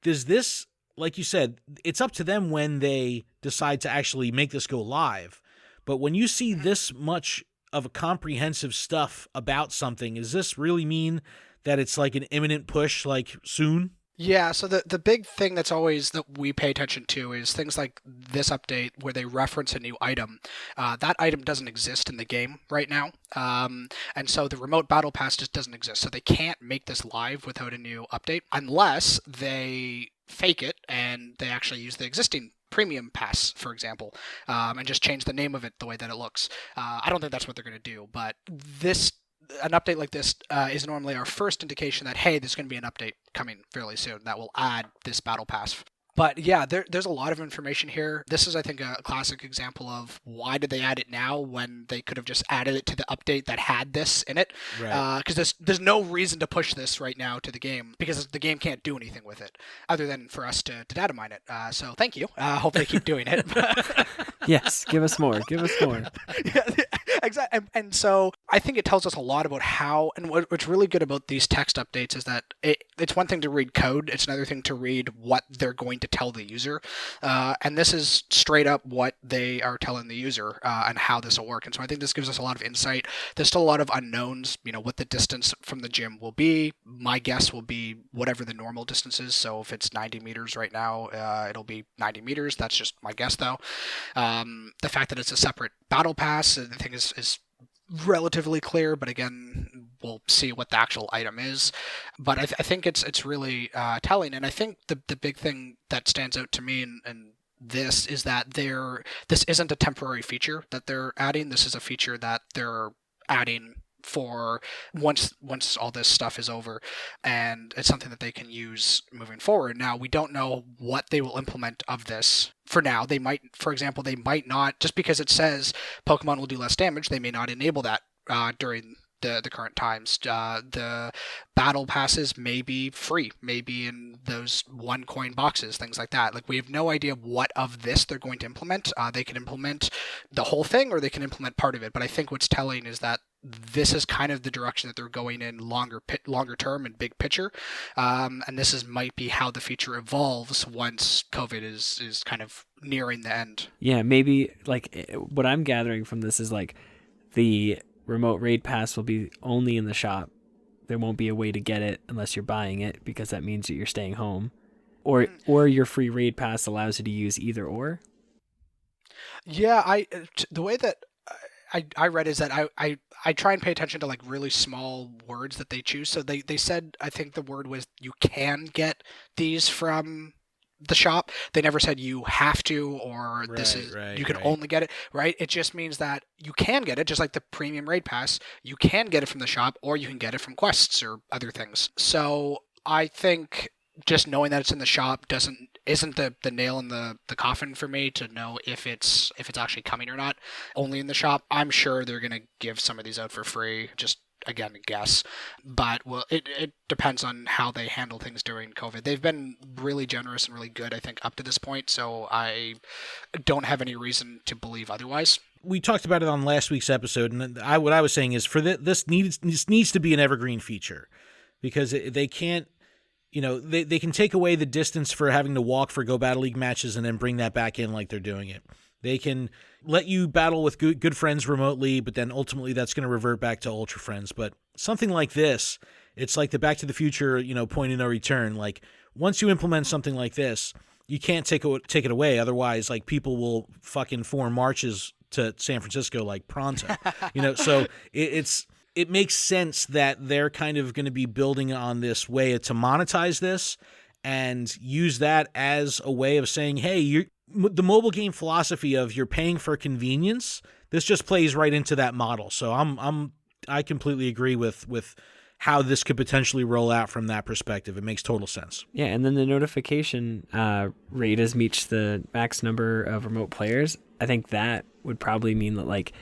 does this, like you said, it's up to them when they decide to actually make this go live. But when you see this much of a comprehensive stuff about something, does this really mean that it's like an imminent push, like soon? Yeah, so the big thing that's always that we pay attention to is things like this update where they reference a new item. That item doesn't exist in the game right now. And so the remote battle pass just doesn't exist. So they can't make this live without a new update unless they fake it and they actually use the existing premium pass, for example, and just change the name of it the way that it looks. I don't think that's what they're going to do, but an update like this is normally our first indication that, hey, there's going to be an update coming fairly soon that will add this battle pass. But yeah, there's a lot of information here. This is, I think, a classic example of why did they add it now when they could have just added it to the update that had this in it. Right. Because there's no reason to push this right now to the game because the game can't do anything with it other than for us to data mine it. So thank you. Hope they keep doing it. Yes, give us more. Give us more. Yeah, exactly. And so I think it tells us a lot about how, and what's really good about these text updates is that it's one thing to read code, it's another thing to read what they're going to tell the user. And this is straight up what they are telling the user and how this will work. And so I think this gives us a lot of insight. There's still a lot of unknowns, what the distance from the gym will be. My guess will be whatever the normal distance is. So if it's 90 meters right now, it'll be 90 meters. That's just my guess, though. The fact that it's a separate battle pass, I think is relatively clear, but again, we'll see what the actual item is. But I think it's really telling, and I think the big thing that stands out to me and this is that this isn't a temporary feature that they're adding. This is a feature that they're adding for once all this stuff is over, and it's something that they can use moving forward. Now, we don't know what they will implement of this. For now, they might not, just because it says Pokemon will do less damage, they may not enable that during the current times. The battle passes may be free, maybe in those 1 coin boxes, things like that. Like, we have no idea what of this they're going to implement. They can implement the whole thing, or they can implement part of it. But I think what's telling is that this is kind of the direction that they're going in longer term and big picture. And this might be how the feature evolves once COVID is kind of nearing the end. Yeah, maybe like what I'm gathering from this is like the remote raid pass will be only in the shop. There won't be a way to get it unless you're buying it, because that means that you're staying home. Or your free raid pass allows you to use either or. Yeah, the way that I read is that I try and pay attention to like really small words that they choose. So they said, I think the word was you can get these from the shop. They never said you have to, or you can only get it, right? It just means that you can get it, just like the premium raid pass. You can get it from the shop, or you can get it from quests or other things. So I think just knowing that it's in the shop isn't the nail in the coffin for me to know if it's actually coming or not. Only in the shop. I'm sure they're gonna give some of these out for free, just again a guess. But well, it depends on how they handle things during COVID. They've been really generous and really good, I think, up to this point, so I don't have any reason to believe otherwise. We talked about it on last week's episode, and what I was saying is for this needs to be an evergreen feature, because they can't. They can take away the distance for having to walk for Go Battle League matches and then bring that back in like they're doing it. They can let you battle with good friends remotely, but then ultimately that's going to revert back to Ultra Friends. But something like this, it's like the Back to the Future, point of no return. Like, once you implement something like this, you can't take it away. Otherwise, like, people will fucking form marches to San Francisco like pronto. So it makes sense that they're kind of going to be building on this way to monetize this and use that as a way of saying, hey, the mobile game philosophy of you're paying for convenience, this just plays right into that model. So I completely agree with how this could potentially roll out from that perspective. It makes total sense. Yeah, and then the notification rate has reached the max number of remote players. I think that would probably mean that like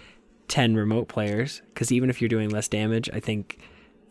10 remote players, because even if you're doing less damage, I think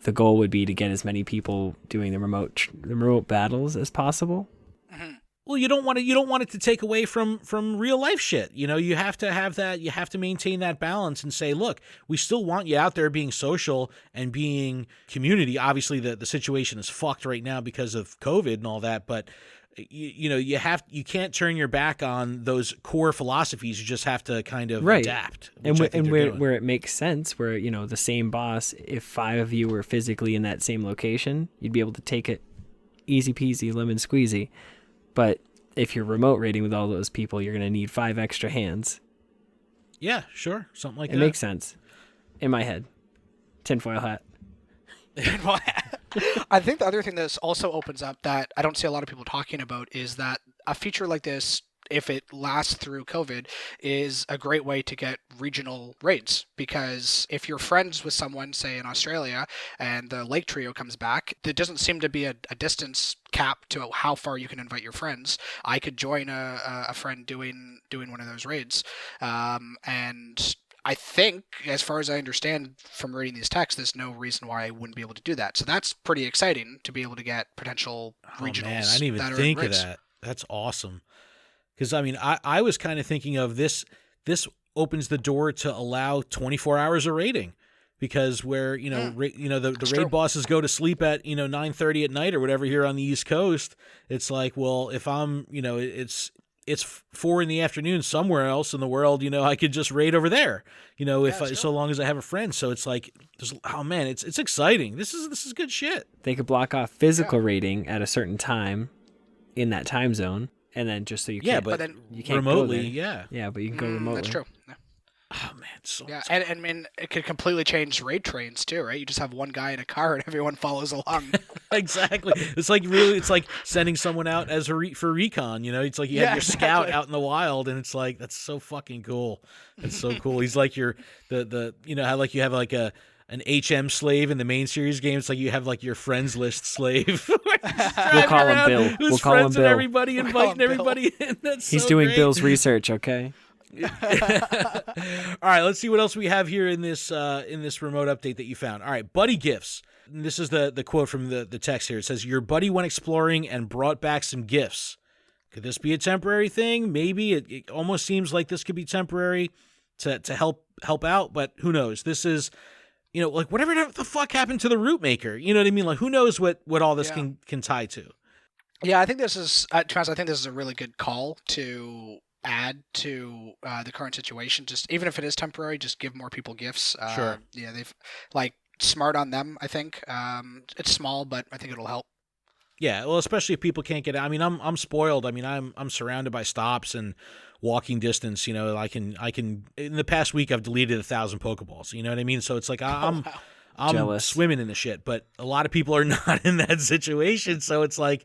the goal would be to get as many people doing the remote battles as possible. Mm-hmm. Well, you don't want it to take away from real life shit. You have to have that. You have to maintain that balance and say, look, we still want you out there being social and being community. Obviously, the situation is fucked right now because of COVID and all that, but you can't turn your back on those core philosophies. You just have to kind of adapt. And where it makes sense, where the same boss, if 5 of you were physically in that same location, you'd be able to take it easy peasy lemon squeezy. But if you're remote raiding with all those people, you're going to need 5 extra hands. Yeah, sure, something like that. It makes sense in my head. Tinfoil hat. I think the other thing that this also opens up that I don't see a lot of people talking about is that a feature like this if it lasts through COVID, is a great way to get regional raids. Because if you're friends with someone, say in Australia, and the Lake Trio comes back, there doesn't seem to be a distance cap to how far you can invite your friends. I could join a friend doing one of those raids, and I think, as far as I understand from reading these texts, there's no reason why I wouldn't be able to do that. So that's pretty exciting to be able to get potential regionals. Man, I didn't even that are think in of raids. that. That's awesome. Because I mean, I was kind of thinking of this. This opens the door to allow 24 hours of raiding, because where the That's raid true. bosses go to sleep at 9:30 at night or whatever here on the East Coast. It's like, well, if I'm it's 4 p.m. somewhere else in the world, I could just raid over there. So long as I have a friend. So it's like, oh man, it's exciting. This is good shit. They could block off physical raiding at a certain time in that time zone, and then just so you can't. but then you can't remotely, go there. yeah. Yeah, but you can go remotely. That's true. Yeah. Oh man, so Yeah, and I mean, it could completely change raid trains too, right? You just have one guy in a car and everyone follows along. exactly. It's like sending someone out as for recon. It's like you have your scout exactly. out in the wild, and it's like, that's so fucking cool. That's so cool. He's like your the how like you have like an HM slave in the main series game. It's like you have like your friends list slave. We'll call him Bill. Who's We'll call him friends with Bill. everybody, inviting everybody in. That's He's so doing great. Bill's research, okay? All right, let's see what else we have here in this remote update that you found. All right, buddy gifts. And this is the quote from the text here. It says, "Your buddy went exploring and brought back some gifts." Could this be a temporary thing? Maybe. It almost seems like this could be temporary to help out, but who knows? This is, like whatever the fuck happened to the root maker. You know what I mean? Like, who knows what all this can tie to? Yeah, I think this is. I think this is a really good call to add to the current situation. Just even if it is temporary, just give more people gifts. Sure. Yeah, they've smart on them. I think it's small, but I think it'll help. Yeah, well, especially if people can't get out. I mean, I'm spoiled. I mean, I'm surrounded by stops and walking distance. I can in the past week I've deleted 1,000 Pokeballs. You know what I mean? So it's like I'm Jealous. swimming in the shit, but a lot of people are not in that situation. So it's like,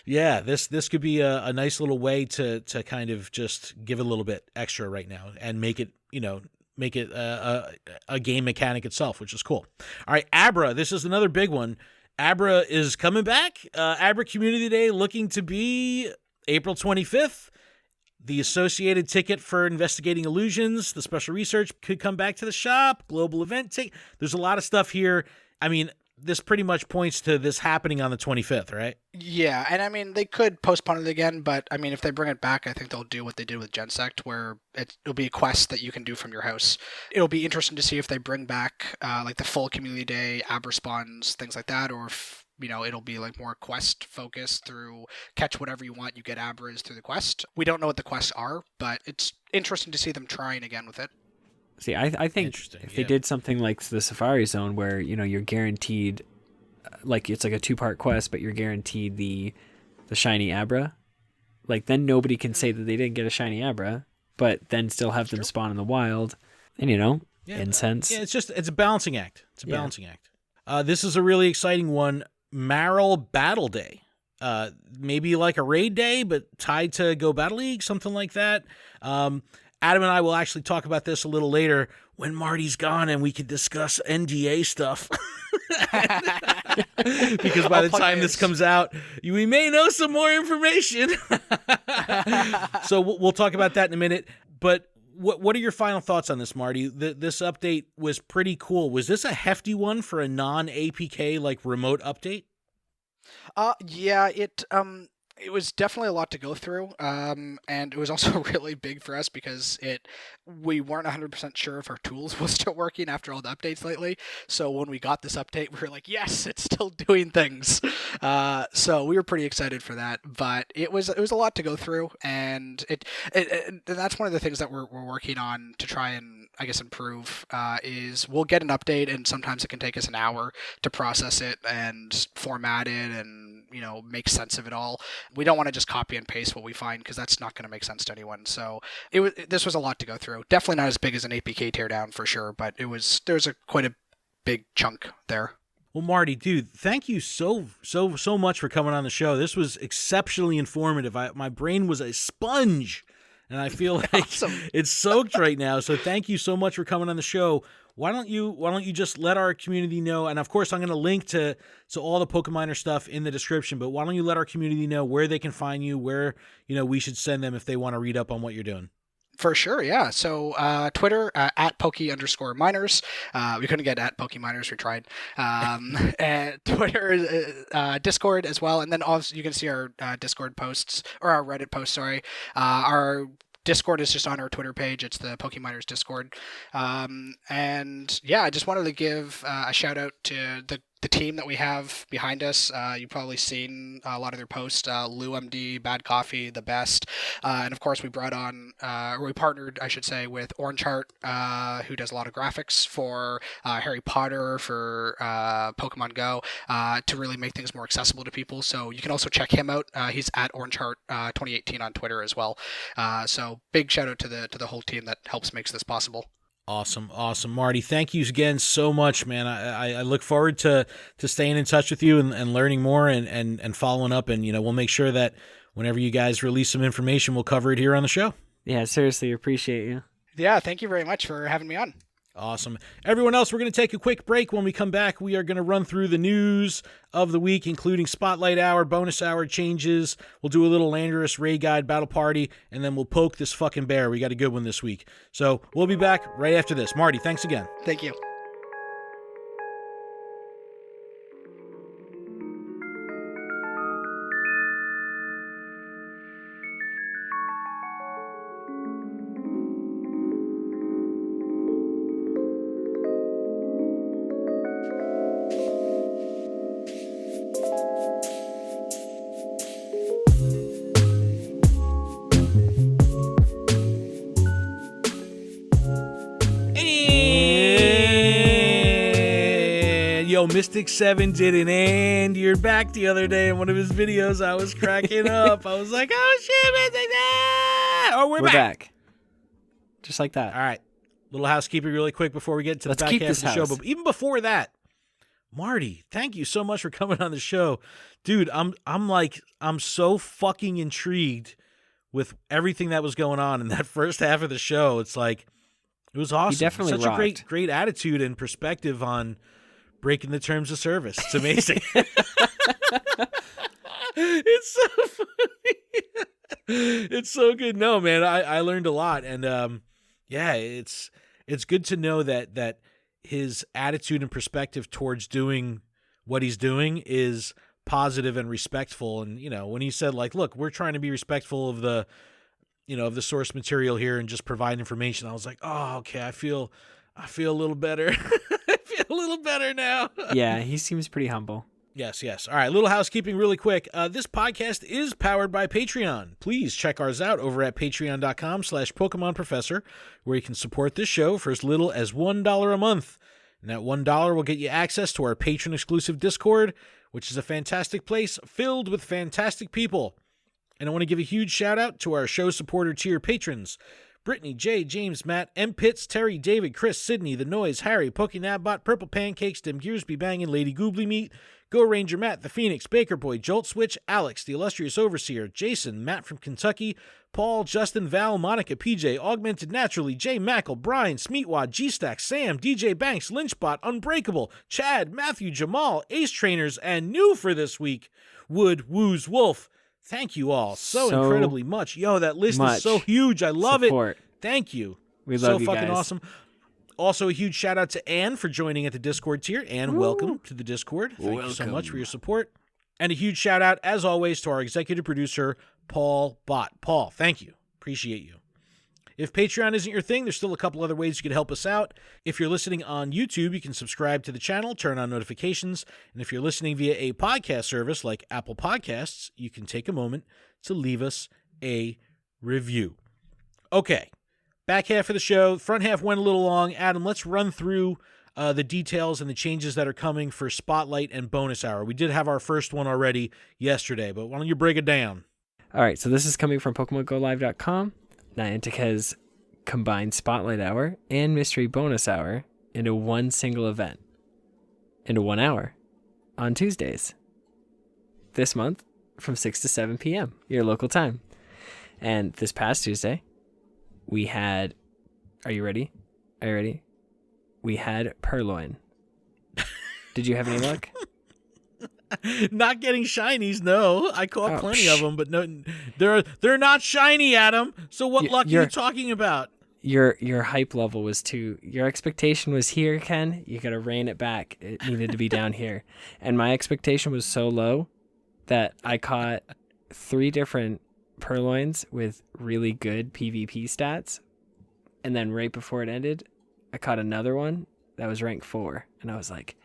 yeah, this could be a nice little way to kind of just give a little bit extra right now and make it a game mechanic itself, which is cool. All right, Abra, this is another big one. Abra is coming back. Abra Community Day looking to be April 25th. The associated ticket for investigating illusions, the special research could come back to the shop. Global event ticket. There's a lot of stuff here. I mean, this pretty much points to this happening on the 25th, right? Yeah, and I mean they could postpone it again, but I mean if they bring it back, I think they'll do what they did with Gensect, where it'll be a quest that you can do from your house. It'll be interesting to see if they bring back like the full community day, Abra spawns, things like that, or if it'll be like more quest focused through catch whatever you want, you get Abras through the quest. We don't know what the quests are, but it's interesting to see them trying again with it. See, I think Interesting, if they did something like the Safari Zone, where you're guaranteed, like it's like a 2-part quest, but you're guaranteed the shiny Abra, like then nobody can say that they didn't get a shiny Abra, but then still have them spawn in the wild, and incense. Yeah, it's a balancing act. It's a balancing act. This is a really exciting one. Marill Battle Day. Maybe like a raid day, but tied to Go Battle League, something like that. Adam and I will actually talk about this a little later when Marty's gone and we can discuss NDA stuff. Because by the time this comes out, we may know some more information. So we'll talk about that in a minute. But what are your final thoughts on this, Marty? This update was pretty cool. Was this a hefty one for a non-APK like remote update? Yeah, it was definitely a lot to go through, and it was also really big for us because we weren't 100% sure if our tools was still working after all the updates lately. So when we got this update, we were like, yes, it's still doing things. So we were pretty excited for that, but it was a lot to go through, and and that's one of the things that we're working on to try and, I guess, improve, is we'll get an update and sometimes it can take us an hour to process it and format it and make sense of it all. We don't want to just copy and paste what we find because that's not going to make sense to anyone. So this was a lot to go through. Definitely not as big as an APK teardown for sure, but there's quite a big chunk there. Well, Marty, dude, thank you so much for coming on the show. This was exceptionally informative. My brain was a sponge, and I feel like Awesome. it's soaked right now. So thank you so much for coming on the show. Why don't you just let our community know? And of course, I'm going to link to all the PokeMiner stuff in the description. But why don't you let our community know where they can find you, where we should send them if they want to read up on what you're doing? For sure, yeah. So Twitter at Poke_miners. We couldn't get at PokeMiners. We tried. And Twitter, Discord as well, and then also you can see our Discord posts or our Reddit posts. Sorry, our Discord is just on our Twitter page. It's the PokeMiners Discord. And yeah, I just wanted to give a shout out to the team that we have behind us. You've probably seen a lot of their posts. Lou MD, Bad Coffee, The Best. And of course, we brought on, or we partnered, I should say, with Orange Heart, who does a lot of graphics for Harry Potter, for Pokemon Go, to really make things more accessible to people. So you can also check him out. He's at Orange Heart 2018 on Twitter as well. So big shout out to the whole team that helps makes this possible. Awesome. Marty, thank you again so much, man. I look forward to staying in touch with you and learning more and following up. And, we'll make sure that whenever you guys release some information, we'll cover it here on the show. Yeah, seriously, appreciate you. Yeah, thank you very much for having me on. Awesome. Everyone else, we're going to take a quick break. When we come back, we are going to run through the news of the week, including Spotlight Hour, Bonus Hour changes. We'll do a little Landorus Raid Guide Battle Party, and then we'll poke this fucking bear. We got a good one this week. So we'll be back right after this. Marty, thanks again. Thank you. Yo, Mystic 7 did an and you're back the other day in one of his videos. I was cracking up. I was like, oh shit, Mystic! Oh, we're back. Just like that. All right. Little housekeeping really quick before we get to Let's the back keep half of this the show. house. But even before that, Marty, thank you so much for coming on the show. Dude, I'm so fucking intrigued with everything that was going on in that first half of the show. It's like, it was awesome. He definitely Such rocked. a great attitude and perspective on breaking the terms of service. It's amazing. It's so funny. It's so good. No, man, I learned a lot. And yeah, it's good to know that his attitude and perspective towards doing what he's doing is positive and respectful. And, when he said, like, look, we're trying to be respectful of the source material here and just provide information, I was like, oh, okay, I feel a little better. I feel a little better now. Yeah, he seems pretty humble. Yes. All right, little housekeeping really quick. This podcast is powered by Patreon. Please check ours out over at patreon.com/PokemonProfessor, where you can support this show for as little as $1 a month. And that $1 will get you access to our patron-exclusive Discord, which is a fantastic place filled with fantastic people. And I want to give a huge shout-out to our show supporter tier patrons: Brittany, Jay, James, Matt, M. Pitts, Terry, David, Chris, Sydney, The Noise, Harry, PokeNabbot, Purple Pancakes, Dim Gears Be Bangin', Lady Goobly Meat, Go Ranger Matt, The Phoenix, Baker Boy, Jolt Switch, Alex, The Illustrious Overseer, Jason, Matt from Kentucky, Paul, Justin, Val, Monica, PJ, Augmented Naturally, Jay Mackle, Brian, Smeatwad, G-Stack, Sam, DJ Banks, Lynchbot, Unbreakable, Chad, Matthew, Jamal, Ace Trainers, and new for this week, Wood, Woos, Wolf. Thank you all so incredibly much. Yo, that list is so huge. I love support. it. Thank you. We love you so fucking guys. awesome. Also, a huge shout out to Ann for joining at the Discord tier. Ann, welcome to the Discord. Thank you so much for your support. And a huge shout out, as always, to our executive producer, Paul Bott. Paul, thank you. Appreciate you. If Patreon isn't your thing, there's still a couple other ways you can help us out. If you're listening on YouTube, you can subscribe to the channel, turn on notifications. And if you're listening via a podcast service like Apple Podcasts, you can take a moment to leave us a review. Okay. Back half of the show. Front half went a little long. Adam, let's run through the details and the changes that are coming for Spotlight and Bonus Hour. We did have our first one already yesterday, but why don't you break it down? All right, so this is coming from PokemonGoLive.com. Niantic has combined Spotlight Hour and Mystery Bonus Hour into one single event, into 1 hour. on Tuesdays this month from 6 to 7 p.m. your local time. And this past Tuesday, we had, are you ready? We had Purloin. Did you have any luck? Not getting shinies, no. I caught plenty of them, but no, they're not shiny, Adam. So what luck are you talking about? Your hype level was too. Your expectation was here, Ken. You got to rein it back. It needed to be down here, and my expectation was so low that I caught 3 different Purloins with really good PvP stats, and then right before it ended, I caught another one that was rank 4, and I was like,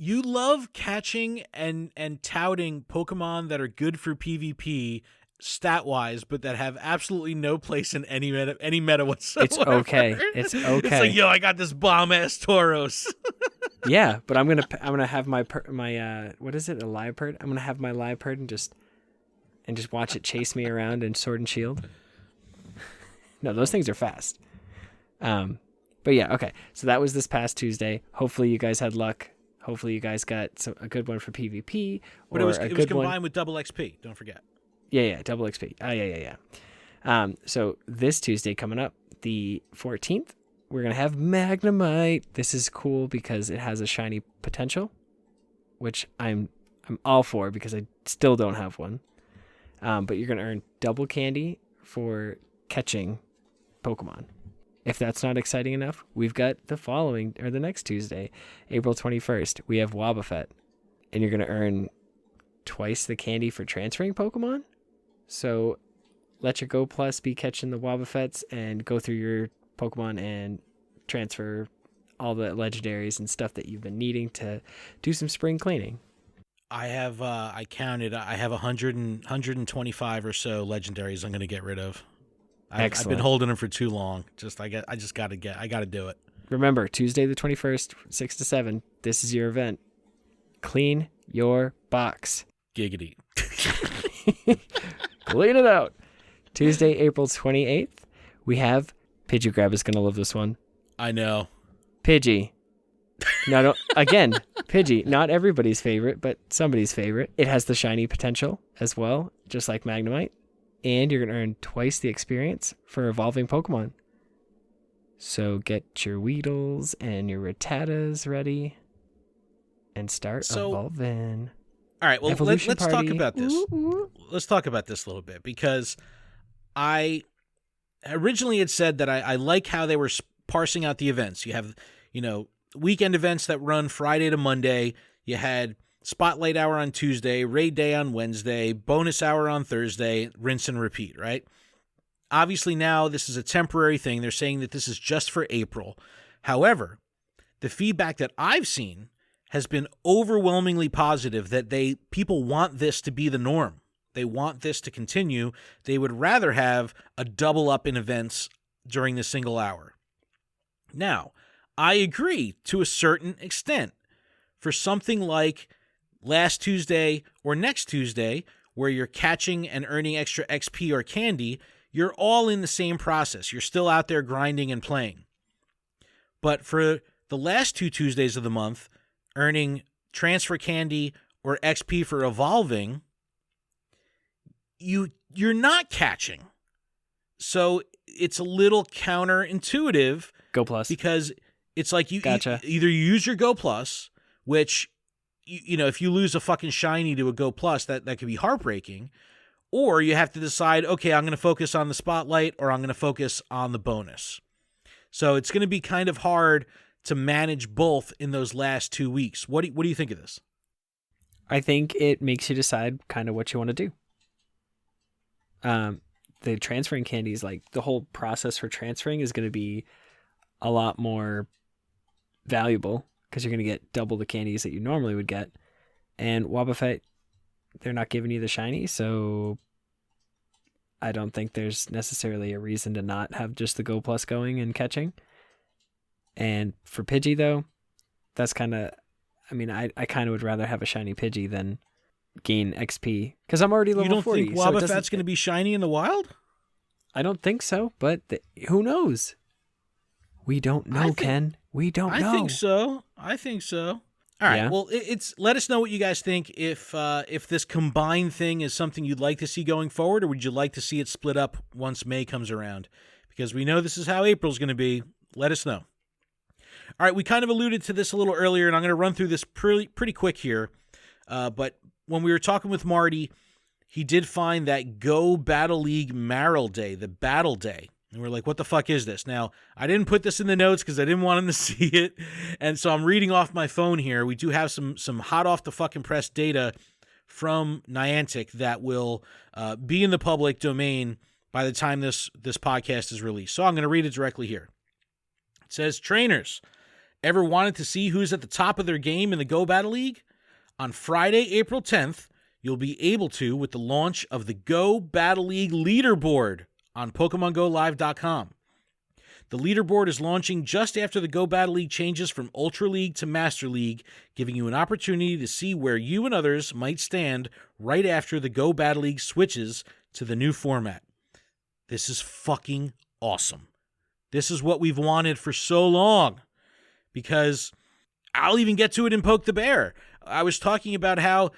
You love catching and touting Pokemon that are good for PvP stat-wise, but that have absolutely no place in any meta whatsoever. It's okay. It's like, yo, I got this bomb-ass Tauros. Yeah, but I'm gonna have my what is it, a Liepard? I'm gonna have my Liepard and just watch it chase me around in Sword and Shield. No, those things are fast. But yeah, okay. So that was this past Tuesday. Hopefully you guys had luck. Hopefully you guys got a good one for PvP. But it was combined with double XP. Don't forget. Yeah, double XP. Oh, yeah. So this Tuesday coming up, the 14th, we're going to have Magnemite. This is cool because it has a shiny potential, which I'm all for because I still don't have one. But you're going to earn double candy for catching Pokemon. If that's not exciting enough, we've got the next Tuesday, April 21st, we have Wobbuffet. And you're going to earn twice the candy for transferring Pokemon. So let your Go Plus be catching the Wobbuffets and go through your Pokemon and transfer all the legendaries and stuff that you've been needing to do some spring cleaning. I have, I counted, I have 125 or so legendaries I'm going to get rid of. I've been holding them for too long. I got to do it. Remember, Tuesday the 21st, 6 to 7, this is your event. Clean your box. Giggity. Clean it out. Tuesday, April 28th, we have Pidgegrab is going to love this one. I know. Pidgey. Again, Pidgey, not everybody's favorite, but somebody's favorite. It has the shiny potential as well, just like Magnemite. And you're going to earn twice the experience for evolving Pokemon. So get your Weedles and your Rattatas ready and start evolving. All right, well, let's talk about this. Let's talk about this a little bit because I originally had said that I like how they were parsing out the events. You have, weekend events that run Friday to Monday. You had Spotlight Hour on Tuesday, Raid Day on Wednesday, Bonus Hour on Thursday, rinse and repeat, right? Obviously now this is a temporary thing. They're saying that this is just for April. However, the feedback that I've seen has been overwhelmingly positive that people want this to be the norm. They want this to continue. They would rather have a double up in events during the single hour. Now, I agree to a certain extent. For something like last Tuesday or next Tuesday, where you're catching and earning extra XP or candy, you're all in the same process. You're still out there grinding and playing. But for the last 2 Tuesdays of the month, earning transfer candy or XP for evolving, you're not catching. So it's a little counterintuitive. Go Plus. Because it's like Gotcha. Either you use your Go Plus, which, if you lose a fucking shiny to a Go Plus, that could be heartbreaking. Or you have to decide, okay, I'm going to focus on the Spotlight or I'm going to focus on the bonus. So it's going to be kind of hard to manage both in those last 2 weeks. What do you think of this? I think it makes you decide kind of what you want to do. The transferring candies, like the whole process for transferring is going to be a lot more valuable because you're going to get double the candies that you normally would get. And Wobbuffet, they're not giving you the shiny, so I don't think there's necessarily a reason to not have just the Go Plus going and catching. And for Pidgey, though, that's kind of, I kind of would rather have a shiny Pidgey than gain XP because I'm already level 40. You don't think Wobbuffet's going to be shiny in the wild? I don't think so, but who knows? We don't know, Ken. We don't know. I think so. All right. Yeah. Well, let us know what you guys think. If this combined thing is something you'd like to see going forward, or would you like to see it split up once May comes around? Because we know this is how April's going to be. Let us know. All right. We kind of alluded to this a little earlier, and I'm going to run through this pretty quick here. But when we were talking with Marty, he did find that Go Battle League Marill Day, the Battle Day. And we're like, what the fuck is this? Now, I didn't put this in the notes because I didn't want him to see it. And so I'm reading off my phone here. We do have some hot off the fucking press data from Niantic that will be in the public domain by the time this podcast is released. So I'm going to read it directly here. It says, trainers, ever wanted to see who's at the top of their game in the Go Battle League? On Friday, April 10th, you'll be able to with the launch of the Go Battle League leaderboard on PokemonGoLive.com. The leaderboard is launching just after the Go Battle League changes from Ultra League to Master League, giving you an opportunity to see where you and others might stand right after the Go Battle League switches to the new format. This is fucking awesome. This is what we've wanted for so long, because I'll even get to it in Poke the Bear. I was talking about how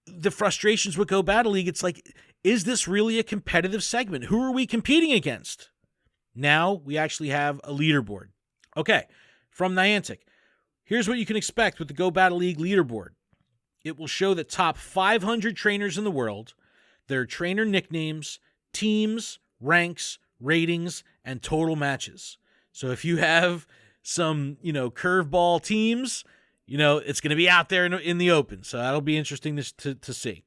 the frustrations with Go Battle League, it's like, is this really a competitive segment? Who are we competing against? Now we actually have a leaderboard. Okay, from Niantic, here's what you can expect with the Go Battle League leaderboard. It will show the top 500 trainers in the world, their trainer nicknames, teams, ranks, ratings, and total matches. So if you have some, curveball teams, it's going to be out there in the open. So that'll be interesting to see.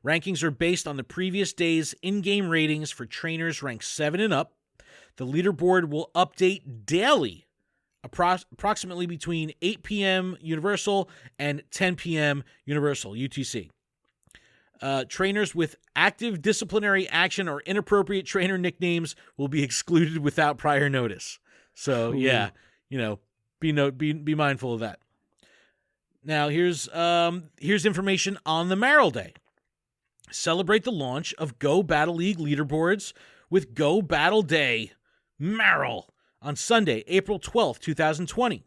Rankings are based on the previous day's in-game ratings for trainers ranked 7 and up. The leaderboard will update daily, approximately between 8 p.m. Universal and 10 p.m. Universal, UTC. Trainers with active disciplinary action or inappropriate trainer nicknames will be excluded without prior notice. So, yeah, be mindful of that. Now, here's information on the Marill Day. Celebrate the launch of Go Battle League leaderboards with Go Battle Day Marill on Sunday, April 12th, 2020.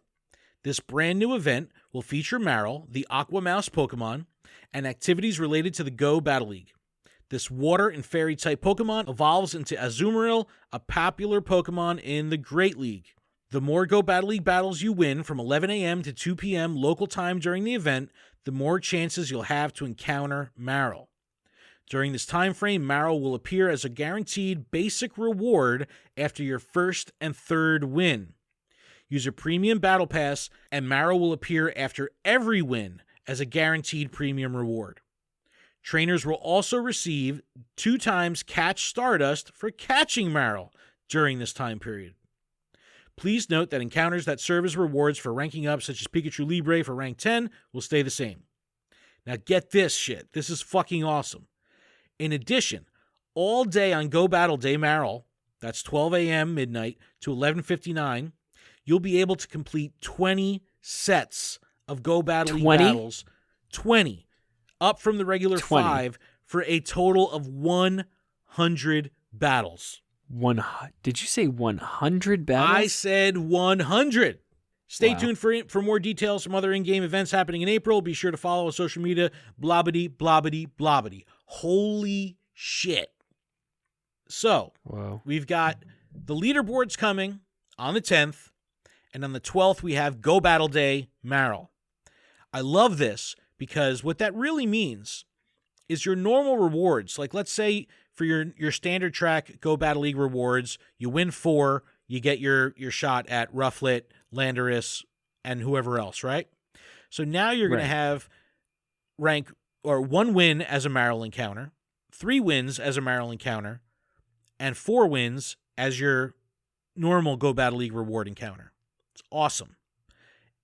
This brand new event will feature Marill, the Aqua Mouse Pokemon, and activities related to the Go Battle League. This water and fairy type Pokemon evolves into Azumarill, a popular Pokemon in the Great League. The more Go Battle League battles you win from 11 a.m. to 2 p.m. local time during the event, the more chances you'll have to encounter Marill. During this time frame, Marill will appear as a guaranteed basic reward after your first and third win. Use a premium battle pass, and Marill will appear after every win as a guaranteed premium reward. Trainers will also receive 2 times Catch Stardust for catching Marill during this time period. Please note that encounters that serve as rewards for ranking up, such as Pikachu Libre for rank 10, will stay the same. Now get this shit. This is fucking awesome. In addition, all day on Go Battle Day Marill, that's 12 a.m. midnight to 11:59, you'll be able to complete 20 sets of Go Battle League battles. 20. Up from the regular 20. 5 for a total of 100 battles. Did you say 100 battles? I said 100. Stay Wow. tuned for more details from other in-game events happening in April. Be sure to follow us on social media. Blobbity, blobbity, blobbity. Holy shit. So, Whoa. we've got the leaderboards coming on the 10th, and on the 12th, we have Go Battle Day Marill. I love this because what that really means is your normal rewards. Like, let's say for your standard track Go Battle League rewards, you win 4, you get your shot at Rufflet, Landorus, and whoever else, right? So now you're going to have rank or 1 win as a Marill encounter, 3 wins as a Marill encounter, and 4 wins as your normal Go Battle League reward encounter. It's awesome.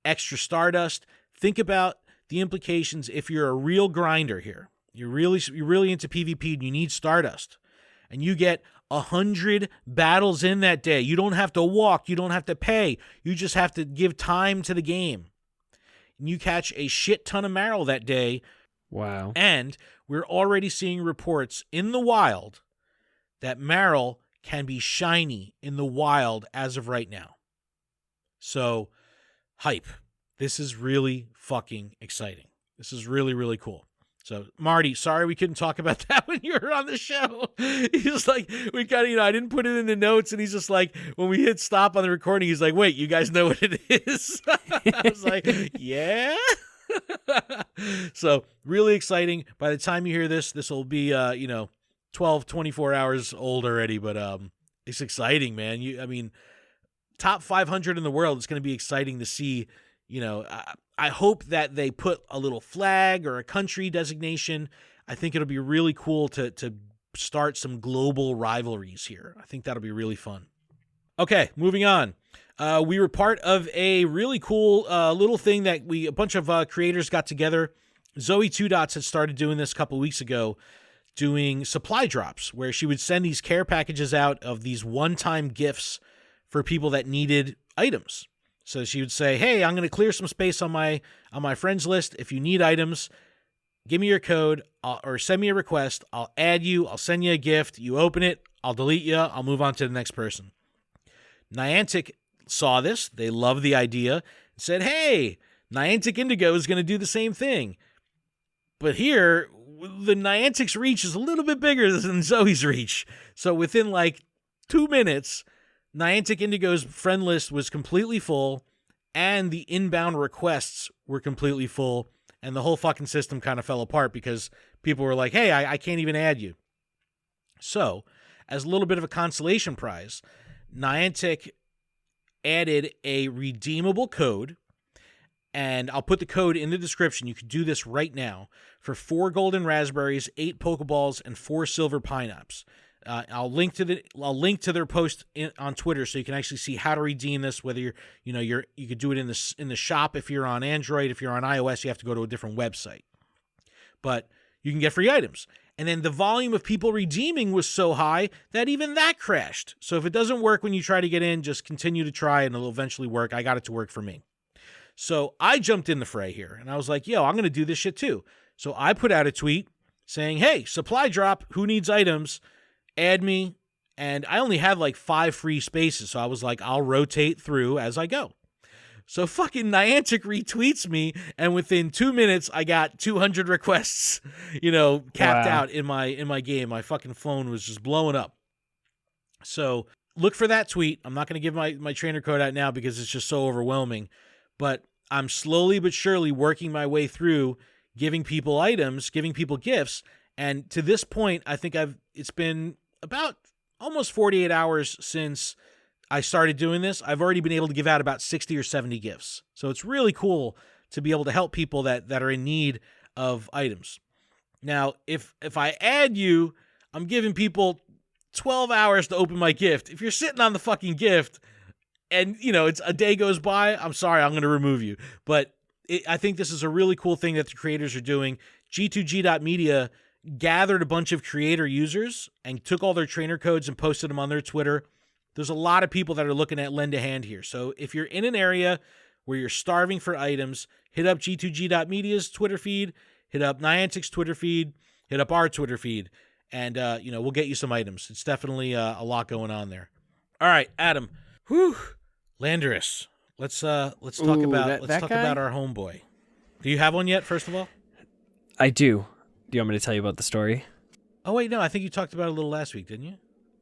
Extra Stardust. Think about the implications if you're a real grinder here. You're really into PvP and you need Stardust. And you get 100 battles in that day. You don't have to walk. You don't have to pay. You just have to give time to the game. And you catch a shit ton of Marill that day. Wow. And we're already seeing reports in the wild that Marill can be shiny in the wild as of right now. So, hype. This is really fucking exciting. This is really, really cool. So, Marty, sorry we couldn't talk about that when you were on the show. He's like, we got, I didn't put it in the notes, and he's just like, when we hit stop on the recording, he's like, wait, you guys know what it is? I was like, yeah. So, really exciting. By the time you hear this will be, 12, 24 hours old already, but it's exciting, man. Top 500 in the world. It's going to be exciting to see. I hope that they put a little flag or a country designation. I think it'll be really cool to start some global rivalries here. I think that'll be really fun. Okay, moving on. We were part of a really cool little thing that a bunch of creators got together. Zoe Two Dots had started doing this a couple weeks ago, doing supply drops, where she would send these care packages out of these one-time gifts for people that needed items. So she would say, hey, I'm going to clear some space on my friends list. If you need items, give me your code or send me a request. I'll add you. I'll send you a gift. You open it. I'll delete you. I'll move on to the next person. Niantic saw this. They loved the idea and said, hey, Niantic Indigo is going to do the same thing. But here, the Niantic's reach is a little bit bigger than Zoe's reach. So within 2 minutes, Niantic Indigo's friend list was completely full, and the inbound requests were completely full, and the whole fucking system kind of fell apart because people were like, hey, I can't even add you. So, as a little bit of a consolation prize, Niantic added a redeemable code, and I'll put the code in the description. You could do this right now for 4 golden raspberries, 8 Pokeballs, and 4 silver pineapples. I'll link to their post on Twitter so you can actually see how to redeem this. Whether you could do it in the shop if you're on Android. If you're on iOS, you have to go to a different website. But you can get free items. And then the volume of people redeeming was so high that even that crashed. So if it doesn't work when you try to get in, just continue to try and it'll eventually work. I got it to work for me. So I jumped in the fray here and I was like, yo, I'm going to do this shit too. So I put out a tweet saying, hey, supply drop, who needs items? Add me, and I only had 5 free spaces, so I was like, I'll rotate through as I go. So fucking Niantic retweets me, and within 2 minutes, I got 200 requests, capped out in my game. My fucking phone was just blowing up. So look for that tweet. I'm not going to give my trainer code out now because it's just so overwhelming, but I'm slowly but surely working my way through giving people items, giving people gifts, and to this point, I think it's been about almost 48 hours since I started doing this. I've already been able to give out about 60 or 70 gifts. So it's really cool to be able to help people that are in need of items. Now, if I add you, I'm giving people 12 hours to open my gift. If you're sitting on the fucking gift and, it's a day goes by, I'm sorry, I'm going to remove you. But I think this is a really cool thing that the creators are doing. G2G.media gathered a bunch of creator users and took all their trainer codes and posted them on their Twitter. There's a lot of people that are looking at lend a hand here. So if you're in an area where you're starving for items, hit up G2G.media's Twitter feed, hit up Niantic's Twitter feed, hit up our Twitter feed, and we'll get you some items. It's definitely a lot going on there. All right, Adam. Whew. Landorus. Let's talk about our homeboy. Do you have one yet, first of all? I do. Do you want me to tell you about the story? Oh, wait, no. I think you talked about it a little last week, didn't you?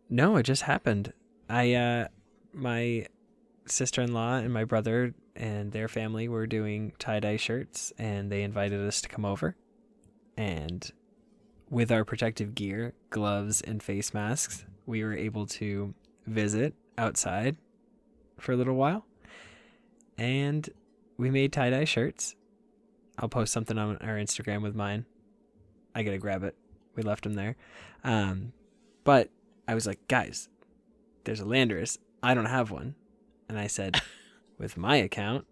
No, it just happened. My sister-in-law and my brother and their family were doing tie-dye shirts, and they invited us to come over. And with our protective gear, gloves, and face masks, we were able to visit outside for a little while. And we made tie-dye shirts. I'll post something on our Instagram with mine. I gotta grab it. We left them there. But I was like, guys, there's a Landorus. I don't have one. And I said, with my account,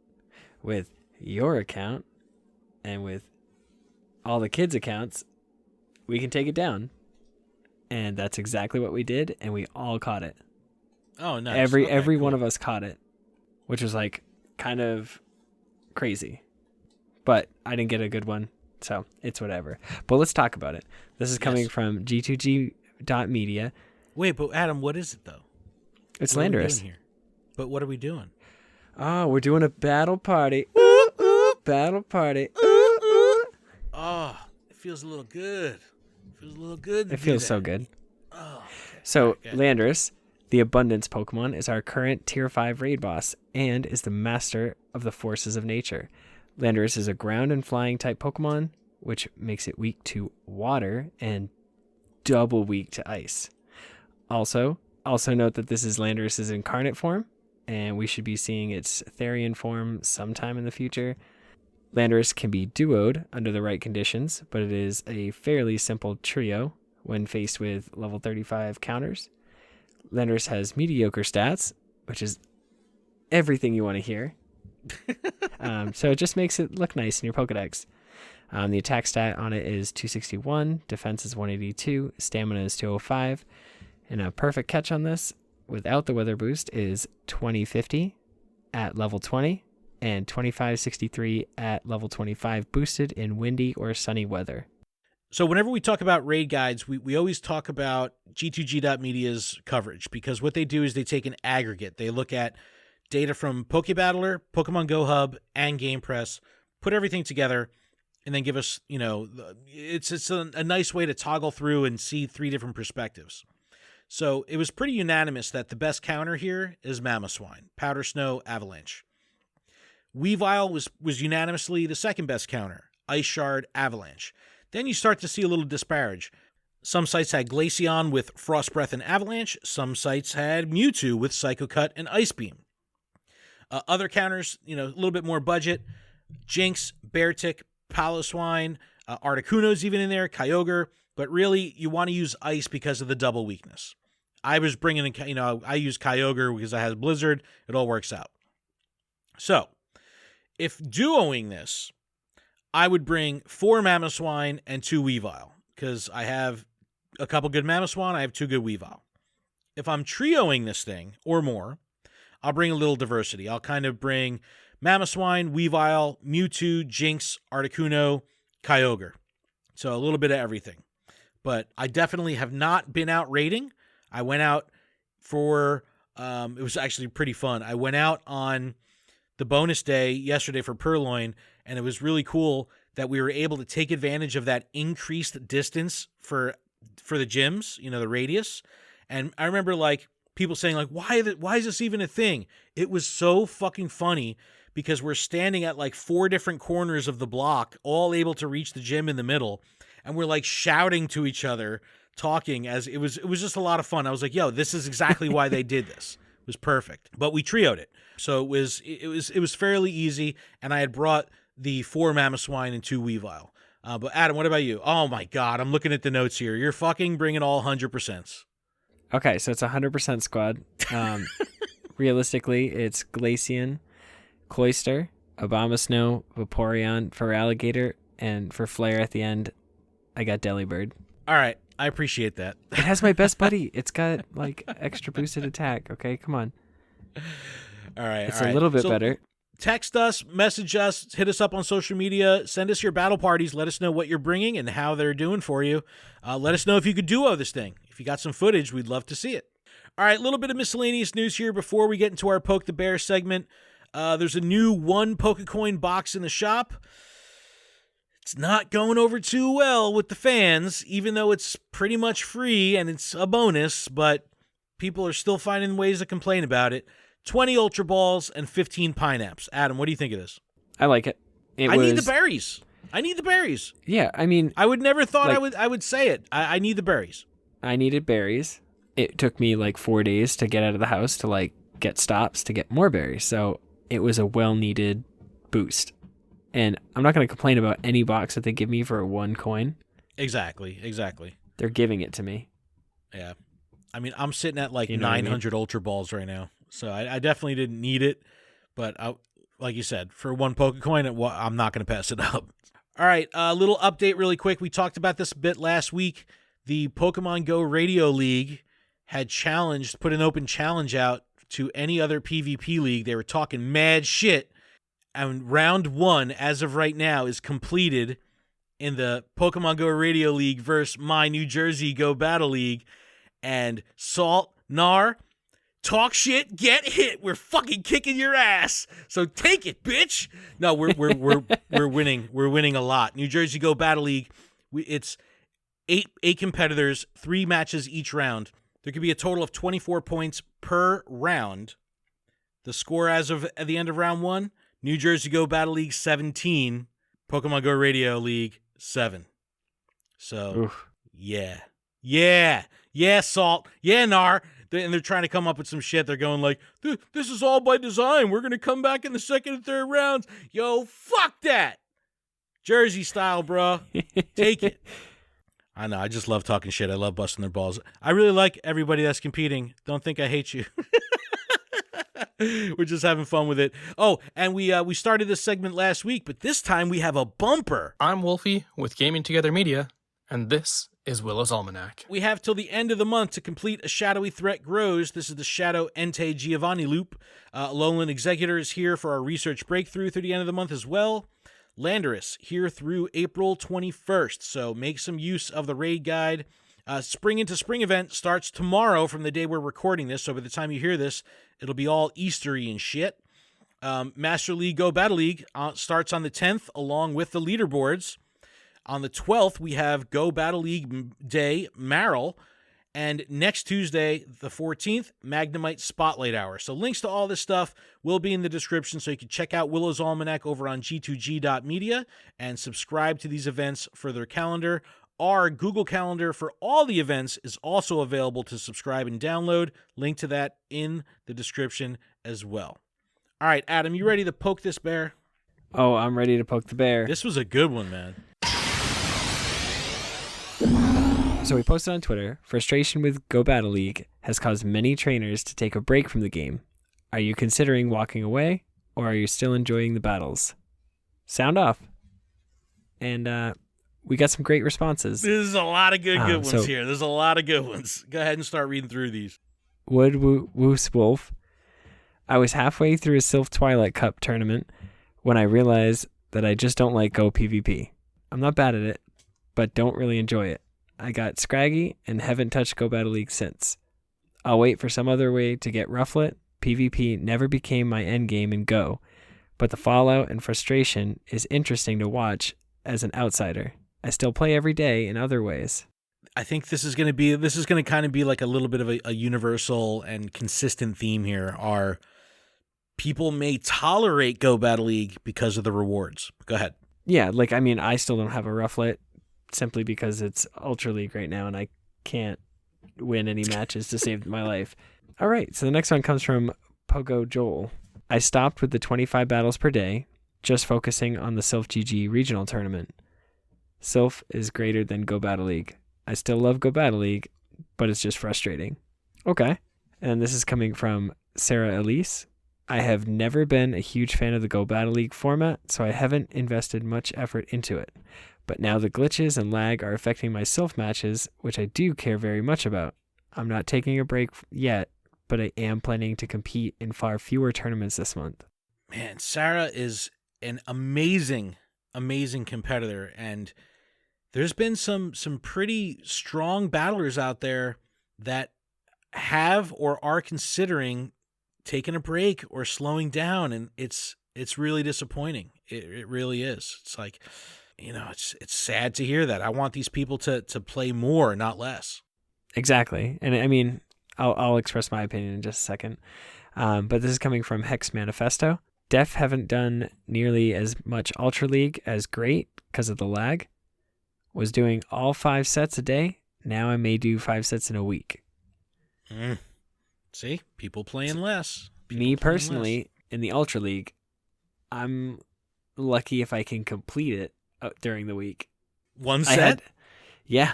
with your account, and with all the kids' accounts, we can take it down. And that's exactly what we did, and we all caught it. Oh, nice. Every one of us caught it, which was kind of crazy. But I didn't get a good one, so it's whatever. But let's talk about it. This is coming from G2G.media. Wait, but Adam, what is it, though? It's Landorus. But what are we doing? Oh, we're doing a battle party. Ooh, ooh, Battle party. Ooh, ooh. Oh, it feels a little good. It feels a little good. It feels so good. Oh, okay. So, Okay. Landorus, the Abundance Pokemon, is our current Tier 5 raid boss and is the master of the forces of nature. Landorus is a ground and flying type Pokemon, which makes it weak to water and double weak to ice. Also note that this is Landorus's incarnate form, and we should be seeing its Therian form sometime in the future. Landorus can be duoed under the right conditions, but it is a fairly simple trio when faced with level 35 counters. Landorus has mediocre stats, which is everything you want to hear. So it just makes it look nice in your Pokedex. The attack stat on it is 261, defense is 182, stamina is 205, and a perfect catch on this without the weather boost is 2050 at level 20 and 2563 at level 25 boosted in windy or sunny weather. So whenever we talk about raid guides, we always talk about G2G.media's coverage, because what they do is they take an aggregate. They look at data from PokeBattler, Pokemon Go Hub, and Game Press, put everything together, and then give us, it's a nice way to toggle through and see three different perspectives. So it was pretty unanimous that the best counter here is Mamoswine, Powder Snow, Avalanche. Weavile was unanimously the second best counter, Ice Shard, Avalanche. Then you start to see a little disparage. Some sites had Glaceon with Frost Breath and Avalanche. Some sites had Mewtwo with Psycho Cut and Ice Beam. Other counters, a little bit more budget. Jinx, Beartic, Paloswine, Articuno's even in there, Kyogre. But really, you want to use Ice because of the double weakness. I was bringing in, I use Kyogre because I have Blizzard. It all works out. So, if duoing this, I would bring 4 Mamoswine and 2 Weavile, because I have a couple good Mamoswine, I have 2 good Weavile. If I'm trioing this thing, or more, I'll bring a little diversity. I'll kind of bring Mamoswine, Weavile, Mewtwo, Jinx, Articuno, Kyogre. So a little bit of everything. But I definitely have not been out raiding. I went out for, it was actually pretty fun. I went out on the bonus day yesterday for Purloin, and it was really cool that we were able to take advantage of that increased distance for the gyms, the radius. And I remember people saying why is this even a thing? It was so fucking funny because we're standing at 4 different corners of the block, all able to reach the gym in the middle, and we're shouting to each other, talking as it was just a lot of fun. I was like, yo, this is exactly why they did this. It was perfect. But we trioed it. So it was fairly easy, and I had brought the 4 Mamoswine and 2 Weavile. But Adam, what about you? Oh my God, I'm looking at the notes here. You're fucking bringing all 100%. Okay, so it's 100% squad. Realistically, it's Glaceon, Cloyster, Abomasnow, Vaporeon for Alligator, and for Flare at the end, I got Delibird. All right, I appreciate that. It has my best buddy. It's got extra boosted attack. Okay, come on. All right, it's a little bit better. Text us, message us, hit us up on social media, send us your battle parties, let us know what you're bringing and how they're doing for you. Let us know if you could duo this thing. If you got some footage, we'd love to see it. All right, a little bit of miscellaneous news here before we get into our Poke the Bear segment. There's a new 1 Pokecoin box in the shop. It's not going over too well with the fans, even though it's pretty much free and it's a bonus, but people are still finding ways to complain about it. 20 Ultra Balls and 15 Pineapps. Adam, what do you think of this? I like it. I need the berries. I need the berries. Yeah, I mean, I would never thought I would say it. I need the berries. I needed berries. It took me 4 days to get out of the house to get stops to get more berries. So it was a well-needed boost. And I'm not going to complain about any box that they give me for 1 coin. Exactly. They're giving it to me. Yeah. I mean, I'm sitting at 900 Ultra Balls right now. So I definitely didn't need it. But like you said, for 1 Pokecoin, I'm not going to pass it up. All right, a little update really quick. We talked about this a bit last week. The Pokemon Go Radio League had put an open challenge out to any other PvP league. They were talking mad shit. And round 1, as of right now, is completed in the Pokemon Go Radio League versus my New Jersey Go Battle League. And Salt, Nar, talk shit, get hit. We're fucking kicking your ass. So take it, bitch. No, we're winning. We're winning a lot. New Jersey Go Battle League. It's eight competitors, 3 matches each round. There could be a total of 24 points per round. The score as of at the end of round 1, New Jersey Go Battle League 17, Pokemon Go Radio League 7. So, Oof. yeah, Salt, yeah, Nar. And they're trying to come up with some shit. They're going like, this is all by design. We're going to come back in the second and third rounds. Yo, fuck that. Jersey style, bro. Take it. I know. I just love talking shit. I love busting their balls. I really like everybody that's competing. Don't think I hate you. We're just having fun with it. Oh, and we started this segment last week, but this time we have a bumper. I'm Wolfie with Gaming Together Media, and this is Willow's Almanac. We have till the end of the month to complete A Shadowy Threat Grows. This is the Shadow Entei Giovanni loop. Alolan Executor is here for our research breakthrough through the end of the month as well. Landorus here through April 21st, so make some use of the raid guide. Spring into Spring event starts tomorrow from the day we're recording this, so by the time you hear this, it'll be all Eastery and shit. Master League Go Battle League starts on the 10th along with the leaderboards. On the 12th, we have Go Battle League Day Marill. And next Tuesday, the 14th, Magnemite Spotlight Hour. So links to all this stuff will be in the description, so you can check out Willow's Almanac over on g2g.media and subscribe to these events for their calendar. Our Google Calendar for all the events is also available to subscribe and download. Link to that in the description as well. All right, Adam, you ready to poke this bear? Oh, I'm ready to poke the bear. This was a good one, man. So we posted on Twitter, frustration with Go Battle League has caused many trainers to take a break from the game. Are you considering walking away, or are you still enjoying the battles? Sound off. And we got some great responses. There's a lot of good ones here. There's a lot of good ones. Go ahead and start reading through these. Wood Woos Wolf. I was halfway through a Sylph Twilight Cup tournament when I realized that I just don't like Go PvP. I'm not bad at it, but don't really enjoy it. I got scraggy and haven't touched Go Battle League since. I'll wait for some other way to get Rufflet. PvP never became my endgame in Go, but the fallout and frustration is interesting to watch as an outsider. I still play every day in other ways. I think this is going to kind of be like a little bit of a universal and consistent theme here. Are people may tolerate Go Battle League because of the rewards. Go ahead. Yeah, like, I mean, I still don't have a Rufflet simply because it's Ultra League right now and I can't win any matches to save my life. All right, so the next one comes from Pogo Joel. I stopped with the 25 battles per day, just focusing on the Sylph GG regional tournament. Sylph is greater than Go Battle League. I still love Go Battle League, but it's just frustrating. Okay. And this is coming from Sarah Elise. I have never been a huge fan of the Go Battle League format, so I haven't invested much effort into it. But now the glitches and lag are affecting my Sylph matches, which I do care very much about. I'm not taking a break yet, but I am planning to compete in far fewer tournaments this month. Man, Sarah is an amazing competitor, and there's been some pretty strong battlers out there that have or are considering taking a break or slowing down, and it's really disappointing. It really is. It's like, you know, it's sad to hear that. I want these people to play more, not less. Exactly. And I mean, I'll express my opinion in just a second. But this is coming from Hex Manifesto. Def haven't done nearly as much Ultra League as great because of the lag. Was doing all 5 sets a day. Now I may do 5 sets in a week. See? People playing less. Me personally, in the Ultra League, I'm lucky if I can complete it during the week. One set? Yeah.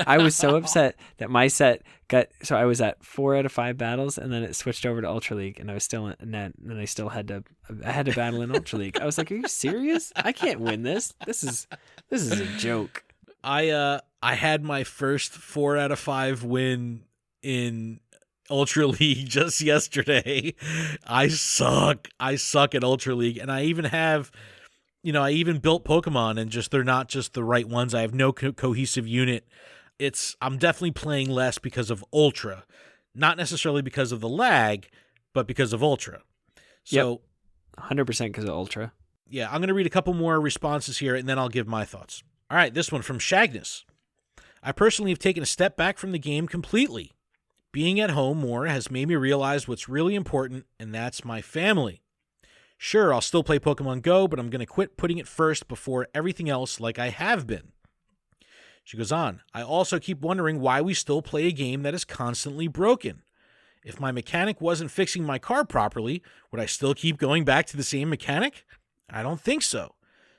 I was so upset that my set got, so I was at 4 out of 5 battles, and then it switched over to Ultra League, and I was still in that, and I still had to battle in Ultra League. I was like, are you serious? I can't win this. This is a joke. I had my first 4 out of 5 win in Ultra League just yesterday. I suck at Ultra League, and I even have, I even built Pokemon, and they're not just the right ones. I have no cohesive unit. I'm definitely playing less because of Ultra, not necessarily because of the lag, but because of Ultra. So, 100% because of Ultra. yeah, I'm going to read a couple more responses here, and then I'll give my thoughts. All right, this one from Shagness. I personally have taken a step back from the game completely. Being at home more has made me realize what's really important, and that's my family. Sure, I'll still play Pokemon Go, but I'm going to quit putting it first before everything else like I have been. She goes on, I also keep wondering why we still play a game that is constantly broken. If my mechanic wasn't fixing my car properly, would I still keep going back to the same mechanic? I don't think so.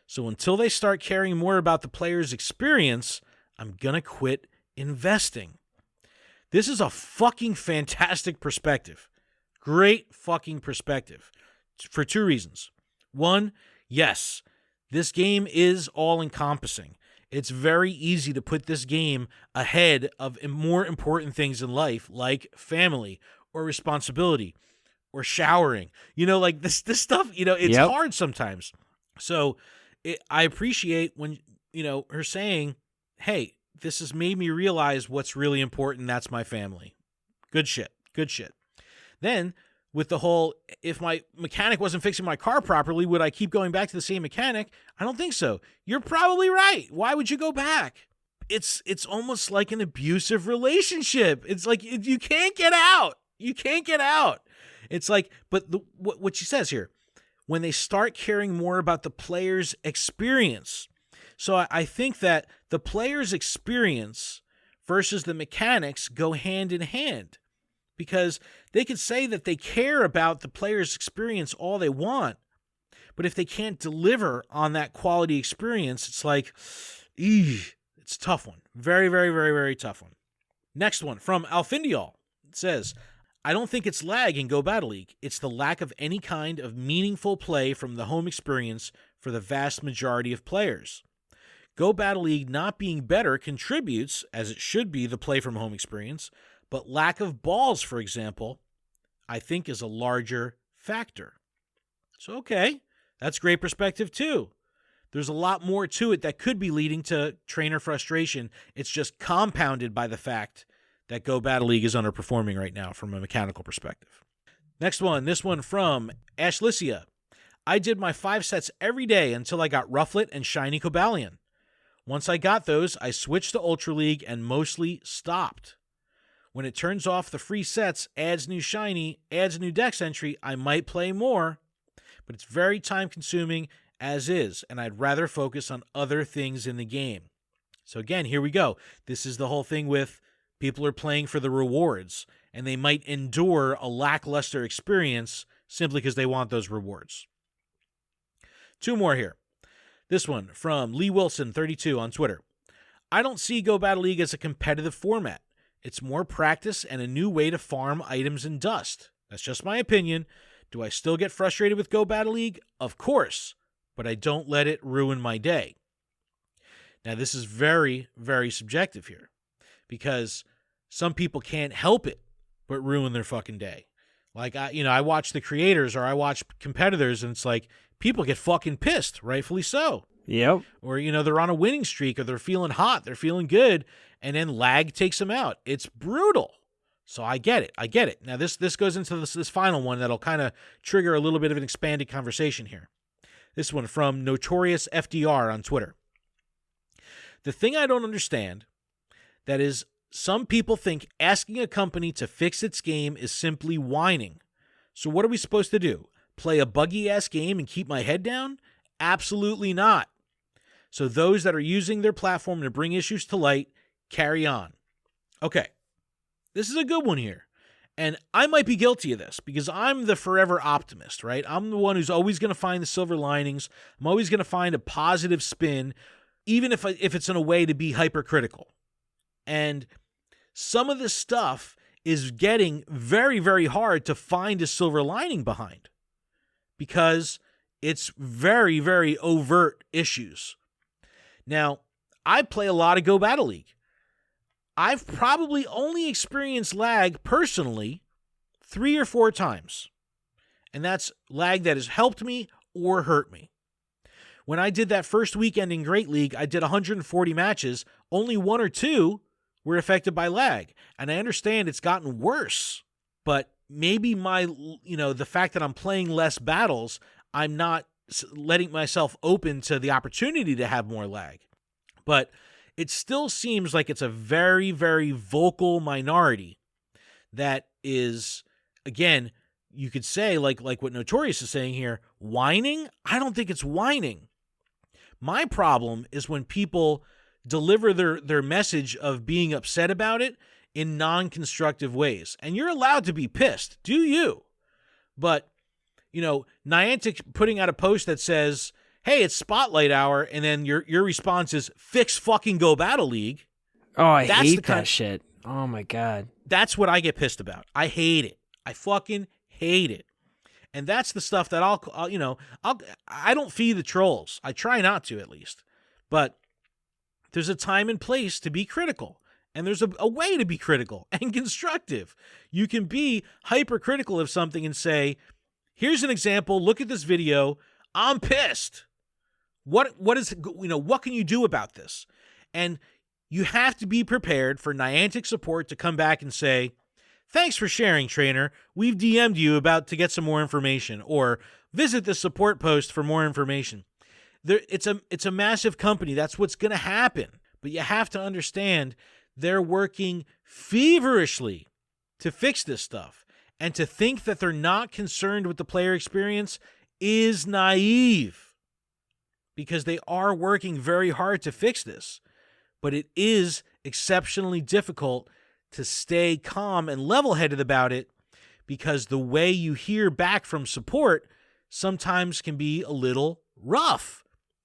So until they start caring more about the player's experience, I'm going to quit investing. This is a fucking fantastic perspective. Great fucking perspective. For two reasons. One, yes, this game is all-encompassing. It's very easy to put this game ahead of more important things in life, like family or responsibility or showering. Like this stuff, it's hard sometimes. So I appreciate when, her saying, hey, this has made me realize what's really important. That's my family. Good shit. Good shit. Then with the whole, if my mechanic wasn't fixing my car properly, would I keep going back to the same mechanic? I don't think so. You're probably right. Why would you go back? It's almost like an abusive relationship. It's like you can't get out. You can't get out. It's like, but what she says here, when they start caring more about the player's experience. So I think that the player's experience versus the mechanics go hand in hand. Because they could say that they care about the player's experience all they want, but if they can't deliver on that quality experience, it's like, it's a tough one. Very, very, very, very tough one. Next one from Alfindiol. It says, I don't think it's lag in Go Battle League. It's the lack of any kind of meaningful play from the home experience for the vast majority of players. Go Battle League not being better contributes, as it should be, the play from home experience, but lack of balls, for example, I think is a larger factor. So, okay, that's great perspective too. There's a lot more to it that could be leading to trainer frustration. It's just compounded by the fact that Go Battle League is underperforming right now from a mechanical perspective. Next one, this one from Ashlysia. I did my 5 sets every day until I got Rufflet and Shiny Cobalion. Once I got those, I switched to Ultra League and mostly stopped. When it turns off the free sets, adds new shiny, adds a new dex entry, I might play more, but it's very time-consuming as is, and I'd rather focus on other things in the game. So again, here we go. This is the whole thing with people are playing for the rewards, and they might endure a lackluster experience simply because they want those rewards. 2 more here. This one from Lee Wilson, 32 on Twitter. I don't see Go Battle League as a competitive format. It's more practice and a new way to farm items and dust. That's just my opinion. Do I still get frustrated with Go Battle League? Of course, but I don't let it ruin my day. Now, this is very, very subjective here because some people can't help it but ruin their fucking day. Like, I watch the creators or I watch competitors and it's like people get fucking pissed, rightfully so. Yep. Or, they're on a winning streak or they're feeling hot, they're feeling good, and then lag takes them out. It's brutal. So I get it. Now, this goes into this final one that'll kind of trigger a little bit of an expanded conversation here. This one from Notorious FDR on Twitter. The thing I don't understand, that is, some people think asking a company to fix its game is simply whining. So what are we supposed to do? Play a buggy-ass game and keep my head down? Absolutely not. So those that are using their platform to bring issues to light, carry on. Okay, this is a good one here. And I might be guilty of this because I'm the forever optimist, right? I'm the one who's always going to find the silver linings. I'm always going to find a positive spin, even if it's in a way to be hypercritical. And some of this stuff is getting very, very hard to find a silver lining behind because it's very, very overt issues. Now, I play a lot of Go Battle League. I've probably only experienced lag personally 3 or 4 times. And that's lag that has helped me or hurt me. When I did that first weekend in Great League, I did 140 matches. Only 1 or 2 were affected by lag. And I understand it's gotten worse, but maybe the fact that I'm playing less battles, I'm not letting myself open to the opportunity to have more lag. But it still seems like it's a very, very vocal minority that is, again, you could say, like what Notorious is saying here, whining. I don't think it's whining. My problem is when people deliver their message of being upset about it in non-constructive ways. And you're allowed to be pissed. Do you? But, Niantic putting out a post that says, hey, it's Spotlight Hour, and then your response is, fix fucking Go Battle League. Oh, I hate that shit. Oh, my God. That's what I get pissed about. I hate it. I fucking hate it. And that's the stuff that I don't feed the trolls. I try not to, at least. But there's a time and place to be critical. And there's a way to be critical and constructive. You can be hypercritical of something and say, here's an example. Look at this video. I'm pissed. What can you do about this? And you have to be prepared for Niantic support to come back and say, thanks for sharing, trainer. We've DM'd you about to get some more information, or visit the support post for more information. It's a massive company. That's what's going to happen. But you have to understand they're working feverishly to fix this stuff. And to think that they're not concerned with the player experience is naive, because they are working very hard to fix this. But it is exceptionally difficult to stay calm and level-headed about it, because the way you hear back from support sometimes can be a little rough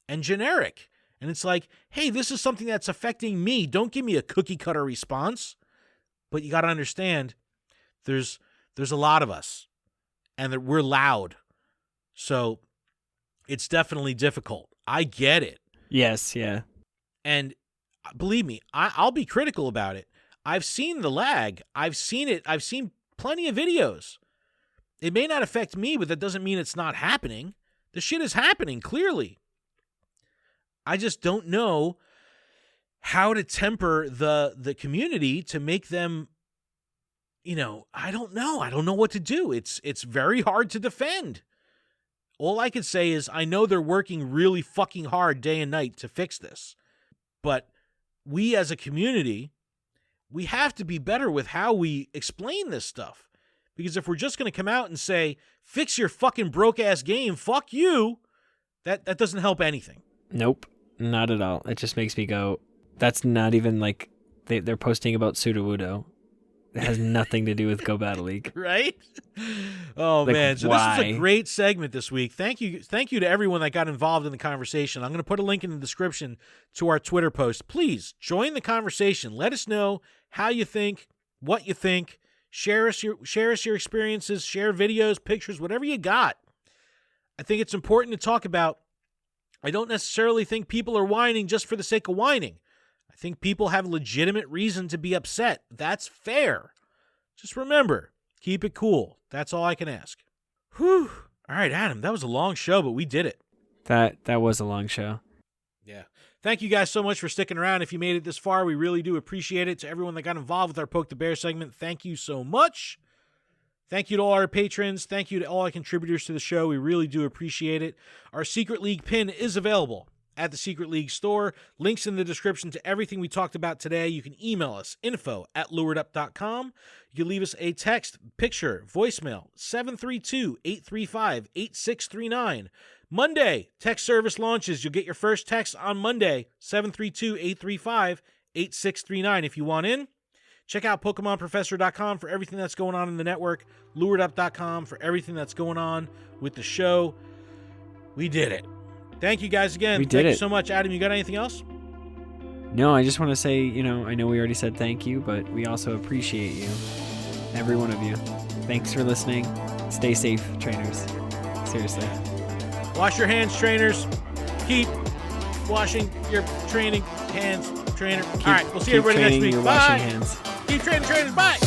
and generic. And it's like, hey, this is something that's affecting me. Don't give me a cookie-cutter response. But you got to understand, there's a lot of us, and that we're loud. So it's definitely difficult. I get it. Yes, yeah. And believe me, I'll be critical about it. I've seen the lag. I've seen it. I've seen plenty of videos. It may not affect me, but that doesn't mean it's not happening. The shit is happening, clearly. I just don't know how to temper the community to make them, I don't know. I don't know what to do. It's very hard to defend. All I can say is I know they're working really fucking hard day and night to fix this. But we as a community, we have to be better with how we explain this stuff. Because if we're just going to come out and say, fix your fucking broke-ass game, fuck you, that doesn't help anything. Nope, not at all. It just makes me go, that's not even like they're posting about Sudowoodo. It has nothing to do with Go Battle League. Right? Oh, like, man. So why? This was a great segment this week. Thank you to everyone that got involved in the conversation. I'm going to put a link in the description to our Twitter post. Please join the conversation. Let us know how you think, what you think. Share us your experiences, share videos, pictures, whatever you got. I think it's important to talk about. I don't necessarily think people are whining just for the sake of whining. I think people have legitimate reason to be upset. That's fair. Just remember, keep it cool. That's all I can ask. Whew. All right, Adam, that was a long show, but we did it. That was a long show. Yeah. Thank you guys so much for sticking around. If you made it this far, we really do appreciate it. To everyone that got involved with our Poke the Bear segment, thank you so much. Thank you to all our patrons. Thank you to all our contributors to the show. We really do appreciate it. Our Secret League pin is available at the Secret League store. Links in the description to everything we talked about today. You can email us, info@luredup.com. You can leave us a text, picture, voicemail, 732-835-8639. Monday, text service launches. You'll get your first text on Monday, 732-835-8639. If you want in, check out PokemonProfessor.com for everything that's going on in the network, LUREDUP.com for everything that's going on with the show. We did it. Thank you guys again. Thank you so much. Adam, you got anything else? No, I just want to say, I know we already said thank you, but we also appreciate you. Every one of you. Thanks for listening. Stay safe, trainers. Seriously. Wash your hands, trainers. Keep washing your training hands, trainer. All right, we'll see everybody next week. Bye. Hands. Keep training, trainers. Bye.